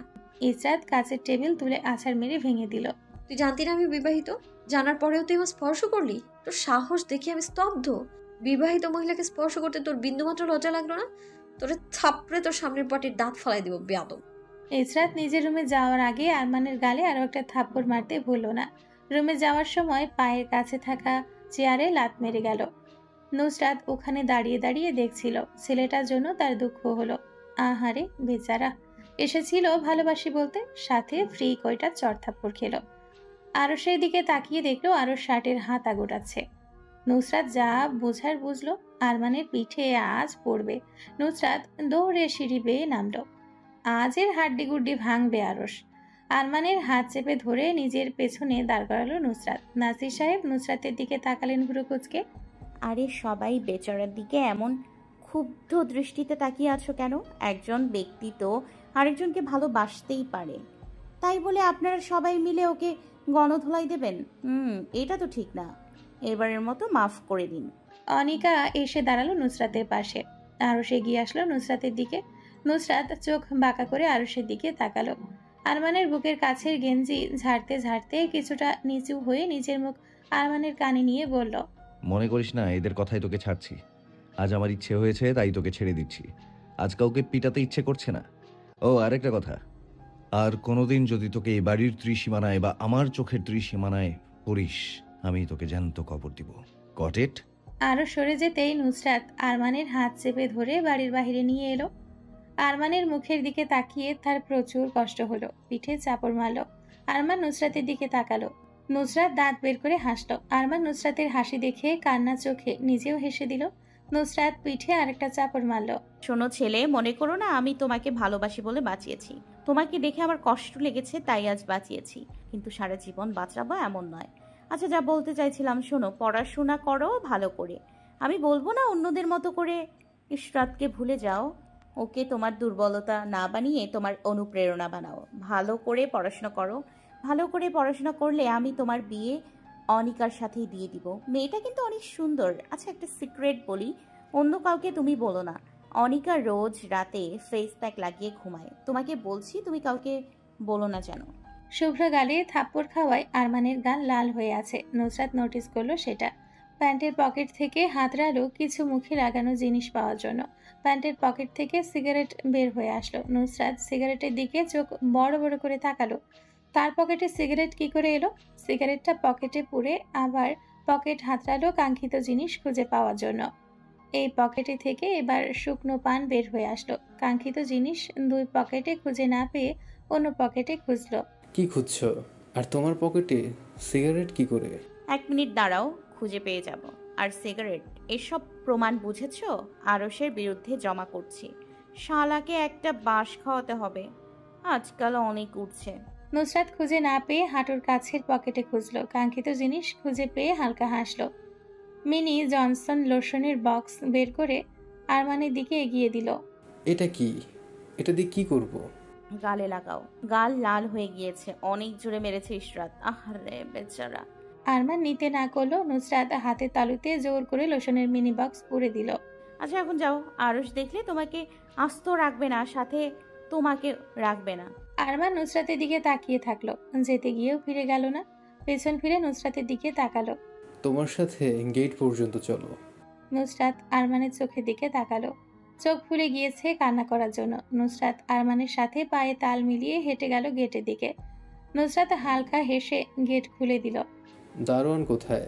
ইসরাত কাছের টেবিল তুলে আছাড় মেরে ভেঙে দিল। তুই জানতি না আমি বিবাহিত? জানার পরেও তুই আমার স্পর্শ করলি? তোর সাহস দেখে আমি স্তব্ধ। বিবাহিত মহিলাকে স্পর্শ করতে তোর বিন্দুমাত্র লজ্জা লাগলো না? তোরে থাপড়ে তোর সামনের পাটির দাঁত ফালাই দিব, বেয়াদব। ইসরাত নিজের রুমে যাওয়ার আগে আরমানের গালে আরো একটা থাপ্পড় মারতে ভুলল না। রুমে যাওয়ার সময় পায়ের কাছে থাকা চেয়ারে লাত মেরে গেল। নুসরাত ওখানে দাঁড়িয়ে দাঁড়িয়ে দেখছিল। ছেলেটার জন্য তার দুঃখ হলো। আহারে বেচারা, এসেছিল ভালোবাসি বলতে, সাথে ফ্রি কয়টা চড়থাপ্পড় খেলো। আরো সেই দিকে তাকিয়ে দেখলো আরো শার্টের হাতা গোটাচ্ছে। নুসরাত যা বোঝার বুঝলো, আরমানের পিঠে আজ পড়বে। নুসরাত দৌড়ে সিঁড়ি বেয়ে নামলো। আজের হাড্ডি গুড্ডি ভাঙবে আরশ। আরমানের হাত চেপে ধরে নিজের পেছনে দাঁড় করালো নুসরাত। নাসির সাহেব নুসরাতের দিকে তাকালেন ভুরু কুঁচকে। আরে সবাই বেচারার দিকে এমন ক্ষুব্ধ দৃষ্টিতে তাকিয়ে আছো কেন? একজন ব্যক্তি তো আরেকজনকে ভালোবাসতেই পারে, তাই বলে আপনারা সবাই মিলে ওকে গণধোলাই দেবেন? এটা তো ঠিক না। এবারের মতো মাফ করে দিন। অনিকা এসে দাঁড়ালো নুসরাতের পাশে। আরশ এগিয়ে আসলো নুসরাতের দিকে। নুসরাত চোখ বাঁকা করে আরশের দিকে তাকালো। আরমানের বুকের কাছের গেঞ্জি ঝাড়তে ঝাড়তে কিছুটা নিচু হয়ে নিজের মুখ আরমানের কানে নিয়ে বলল, মনে করিস না এদের কথাই তোকে ছাড়ছি। আজ আমার ইচ্ছে হয়েছে তাই তোকে ছেড়ে দিচ্ছি। আজ কাউকে পিটাতে ইচ্ছে করছে না। ও আরেকটা কথা, আর কোনোদিন যদি তোকে এই বাড়ির ত্রিসীমানায় বা আমার চোখের ত্রিসীমানায় পড়িস, আমি তোকে জ্যান্ত কবর দিব। Got it? আরো সরে যেতেই নুসরাত আরমানের হাত চেপে ধরে বাড়ির বাইরে নিয়ে এলো। আরমানের মুখের দিকে তাকিয়ে তার প্রচুর কষ্ট হলো। পিঠে চাপড় মারলো। আরমান নুসরাতের দিকে তাকালো। নুসরাত দাঁত বের করে হাসলো। আরমান নুসরাতের হাসি দেখে কান্না চোখে নিজেও হেসে দিল। নুসরাত পিঠে আরেকটা চাপড় মারলো। শোনো ছেলে, মনে করো না আমি তোমাকে ভালোবাসি বলে বাঁচিয়েছি। তোমাকে দেখে আমার কষ্ট লেগেছে তাই আজ বাঁচিয়েছি, কিন্তু সারা জীবন বাঁচাবো এমন নয়। আচ্ছা, যা বলতে চাইছিলাম শোনো, পড়াশোনা করো ভালো করে। আমি বলবো না অন্যদের মতো করে ইশরাতকে ভুলে যাও। ওকে তোমার দুর্বলতা না বানিয়ে তোমার অনুপ্রেরণা বানাও। ভালো করে পড়াশোনা করো। ভালো করে পড়াশোনা করলে আমি তোমার বিয়ে অনিকার সাথেই দিয়ে দিব। মেয়েটা কিন্তু অনেক সুন্দর। আচ্ছা, একটা সিক্রেট বলি, অন্য কাউকে তুমি বলো না। অনিকা রোজ রাতে ফেস প্যাক লাগিয়ে ঘুমায়। তোমাকে বলছি, তুমি কাউকে বলো না যেন। শুভ্র গালে থাপ্পড় খাওয়ায় আরমানের গাল লাল হয়ে আছে। নুসরাত নোটিস করলো সেটা। প্যান্টের পকেট থেকে হাতড়ালো কিছু মুখে লাগানো জিনিস পাওয়ার জন্য। প্যান্টের পকেট থেকে সিগারেট বের হয়ে আসলো। নুসরাত সিগারেটের দিকে চোখ বড় বড় করে তাকালো। তার পকেটে সিগারেট কি করে এলো? সিগারেটটা পকেটে পুরে আবার পকেট হাতড়ালো কাঙ্ক্ষিত জিনিস খুঁজে পাওয়ার জন্য। এই পকেটে থেকে এবার শুকনো পান বের হয়ে আসলো। কাঙ্ক্ষিত জিনিস দুই পকেটে খুঁজে না পেয়ে অন্য পকেটে খুঁজলো। কি খুঁজছো? আর তোমার পকেটে সিগারেট কি করে? 1 মিনিট দাঁড়াও, খুঁজে পেয়ে যাব। আর সিগারেট, এসব প্রমাণ বুঝেছো? আরশের বিরুদ্ধে জমা করছি। শালাকে একটা বাঁশ খাওয়াতে হবে, আজকাল অনেক উঠছে। নুসরাত খুঁজে না পেয়ে হাঁটুর কাছের পকেটে খুঁজলো। কাঙ্ক্ষিত জিনিস খুঁজে পেয়ে হালকা হাসলো। মিনি জনসন লোশনের বক্স বের করে আরমানের দিকে এগিয়ে দিল। এটা কি? এটা দিয়ে কি করব? গালে লাগাও। গাল লাল হয়ে গিয়েছে, অনেক জোরে মেরেছে ইশরাত। আহারে বেচারা। আরমান নিতে না করলো। নুসরাত হাতে তালুতে জোর করে লোশনের মিনি বক্স পুরে দিল। আচ্ছা এখন যাও, আরশ দেখলে তোমাকে আস্ত রাখবে না, সাথে তোমাকে রাখবে না। আরমান নুসরাতের দিকে তাকিয়ে থাকলো। যেতে গিয়েও ফিরে গেল না। পেছন ফিরে নুসরাতের দিকে তাকালো। তোমার সাথে গেট পর্যন্ত চলো। নুসরাত আরমানের চোখের দিকে তাকালো। চোখ ফুলে গিয়েছে কান্না করার জন্য। নুসরাত আরমানের সাথে পায়ে তাল মিলিয়ে হেঁটে গেল গেটের দিকে। নুসরাত হালকা হেসে গেট খুলে দিল। দারোয়ান কোথায়?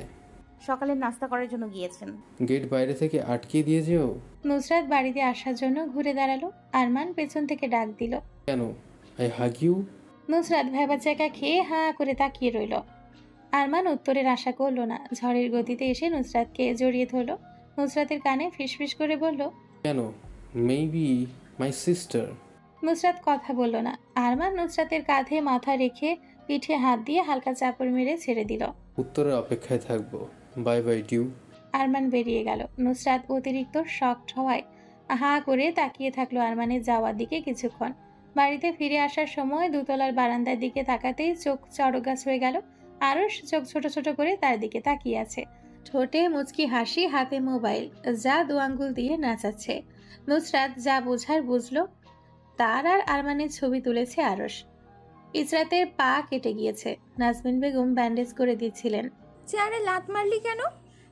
সকালে নাস্তা করার জন্য গিয়েছেন। গেট বাইরে থেকে আটকে দিয়ে যেও। নুসরাত বাড়িতে আসার জন্য ঘুরে দাঁড়ালো। আরমান পেছন থেকে ডাক দিল। কেন? I hug you. নুসরাত ভেবাচাকা খেয়ে হা করে তাকিয়ে রইল। আরমান উত্তরের আশা করলো না। ঝড়ের গতিতে এসে নুসরাতকে জড়িয়ে ধরলো। নুসরাতের কানে ফিসফিস করে বলল, কেন? Maybe my sister. নুসরাত কথা বলল না। আরমান নুসরাতের কাঁধে মাথা রেখে পিঠে হাত দিয়ে হালকা চাপড় মেরে ছেড়ে দিল। উত্তরের অপেক্ষায় থাকবো। Bye bye due. আরমান বেরিয়ে গেল। নুসরাত অতিরিক্ত শকড হওয়ায় হা করে তাকিয়ে থাকলো আরমানের যাওয়ার দিকে কিছুক্ষণ। বাড়িতে ফিরে আসার সময় দোতলার বারান্দার দিকে তাকাতেই চোখ চড়গাছ হয়ে গেল। আরশ চোখ ছোট ছোট করে তার দিকে তাকিয়ে আছে। ঠোঁটে মুচকি হাসি, হাতে মোবাইল, যা 2 আঙ্গুল দিয়ে নাচাচ্ছে। নুসরাত যা বোঝার বুঝলো। তার আর আরমানের ছবি তুলেছে আরশ। ইসরাতের পা কেটে গিয়েছে। নাজমিন বেগম ব্যান্ডেজ করে দিচ্ছিলেন। চেয়ারে লাত মারলি কেন?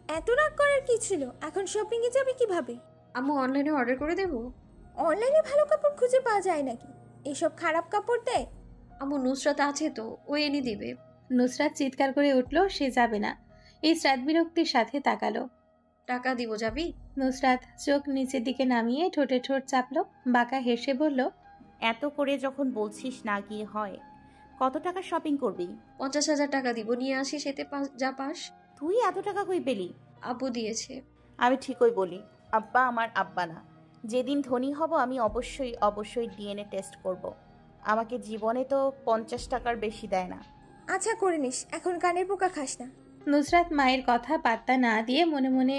এত রাগ করার কি ছিল? এখন শপিংয়ে যাবে কিভাবে? আম্মু অনলাইনে অর্ডার করে দেবো? অনলাইনে ভালো কাপড় খুঁজে পাওয়া যায় নাকি? এসব খারাপ কাপড় দেয়? আম্মু নুসরাত আছে তো, ও এনে দিবে। নুসরাত চিৎকার করে উঠল, সে যাবে না। ইসরাত বিরক্তির সাথে তাকালো। টাকা দিব, যাবি? নুসরাত চোখ নিচের দিকে নামিয়ে ঠোঁটে ঠোঁট চাপলো। বাঁকা হেসে বলল, এত করে যখন বলছিস না গিয়ে হয়। কত টাকা শপিং করবি? 50,000 টাকা দিব, নিয়ে আসি, সেতে যা পাস। তুই এত টাকা কই পেলি? আব্বু দিয়েছে। আমি ঠিকই বলি, আব্বা আমার আব্বা না। যেদিন ধনী হব আমি অবশ্যই ডিএনএ টেস্ট করব। আমাকে জীবনে তো 50 টাকার বেশি দেয় না। আচ্ছা করে নিস, এখন কানের পোকা খাস না। নুসরাত মায়ের কথা পাত্তা না দিয়ে মনে মনে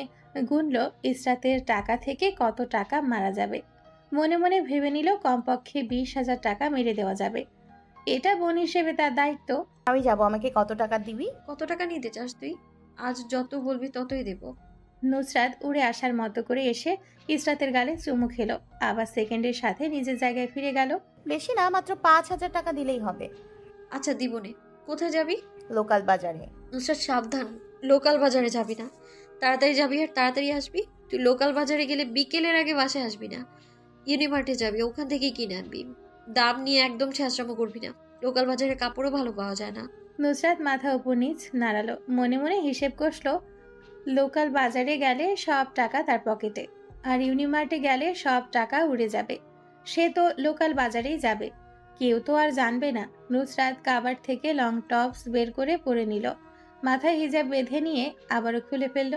গুনল ইসরাতের টাকা থেকে কত টাকা মারা যাবে। মনে মনে ভেবে নিল কমপক্ষে 20,000 টাকা মেরে দেওয়া যাবে। এটা বোন হিসেবে তার দায়িত্ব। আমি যাব, আমাকে কত টাকা দিবি? কত টাকা নিতে চাস তুই? আজ যত বলবি ততই দেব। নুসরাত উড়ে আসার মতো করে এসে ইসরাতের গালে চুমু খেলো। আবার সেকেন্ডের সাথে নিজের জায়গায় ফিরে গেল। বেশি না, মাত্র 5,000 টাকা দিলেই হবে। আচ্ছা দিবনে। কোথায় যাবি? লোকাল বাজারে। নুসরাত সাবধান, লোকাল বাজারে যাবি না। তাড়াতাড়ি যাবি আর তাড়াতাড়ি আসবি। তুই লোকাল বাজারে গেলে বিকেলের আগে বাসায় আসবি না। ইউনিমার্টে যাবি, ওখান থেকেই কিনে আনবি। দাম নিয়ে একদম ছ্যাঁচড়ামো করবি না। লোকাল বাজারে কাপড়ও ভালো পাওয়া যায় না। নুসরাত মাথা উপর নিচ নাড়ালো। মনে মনে হিসেব কষলো, লোকাল বাজারে গেলে সব টাকা তার পকেটে, আর ইউনিমার্টে গেলে সব টাকা উড়ে যাবে। সে তো লোকাল বাজারেই যাবে, কেউ তো আর জানবে না। নুসরাত কাবার থেকে লং টপস বের করে পরে নিল। মাথায় হিজাব বেঁধে নিয়ে আবারও খুলে ফেলল।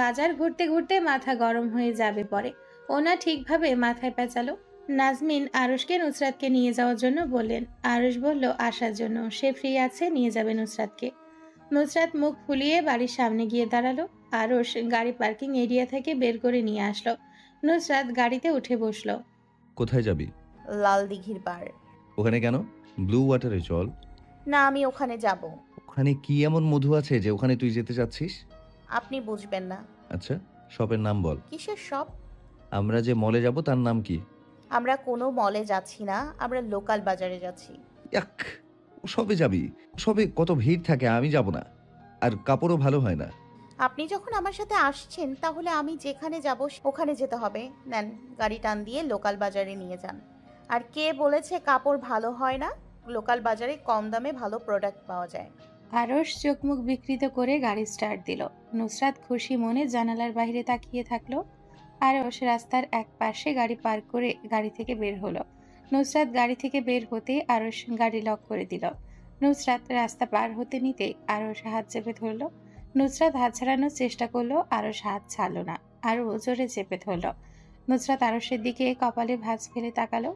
বাজার ঘুরতে ঘুরতে মাথা গরম হয়ে যাবে পরে। ওনা ঠিকভাবে মাথায় পেঁচালো। নাজমিন আরশকে নুসরাতকে নিয়ে যাওয়ার জন্য বললেন। আরশ বলল আসার জন্য, সে ফ্রি আছে, নিয়ে যাবে নুসরাতকে। নুসরাত মুখ ফুলিয়ে বাড়ির সামনে গিয়ে দাঁড়ালো। আরশ গাড়ি পার্কিং এরিয়া থেকে বের করে নিয়ে আসলো। নুসরাত গাড়িতে উঠে বসলো। কোথায় যাবি? লাল দিঘির পার। ওখানে কেন? ব্লু ওয়াটারে চল। না, আমি ওখানে যাব। ওখানে কি এমন মধু আছে যে ওখানে তুই যেতে চাচ্ছিস? আপনি বুঝবেন না। আচ্ছা, শপের নাম বল। কিসের শপ? আমরা যে মলে যাব তার নাম কি? আমরা কোনো মলে যাচ্ছি না, আমরা লোকাল বাজারে যাচ্ছি। ইয়াক, সবে যাবি? সবে কত ভিড় থাকে, আমি যাব না। আর কাপড়ও ভালো হয় না। আপনি যখন আমার সাথে আসছেন তাহলে আমি যেখানে যাব ওখানে যেতে হবে। নেন, গাড়ি টান দিয়ে লোকাল বাজারে নিয়ে যান। আর কে বলেছে কাপড় ভালো হয় না? লোকাল বাজারে কম দামে ভালো প্রোডাক্ট পাওয়া যায়। আরশ চোখ মুখ বিকৃত করে গাড়ি স্টার্ট দিল। নুসরাত খুশি মনে জানালার বাইরে তাকিয়ে থাকলো। আরশ রাস্তার এক পাশে গাড়ি পার্ক করে গাড়ি থেকে বের হলো। নুসরাত গাড়ি থেকে বের হতে আরশ গাড়ি লক করে দিল। নুসরাত রাস্তা পার হতে নিতে আরশ হাত চেপে ধরলো। নুসরাত হাত ছাড়ানোর চেষ্টা করলো, আরশ হাত ছাড়লো না, আরও জোরে চেপে ধরলো। নুসরাত আরশের দিকে কপালে ভাঁজ ফেলে তাকালো।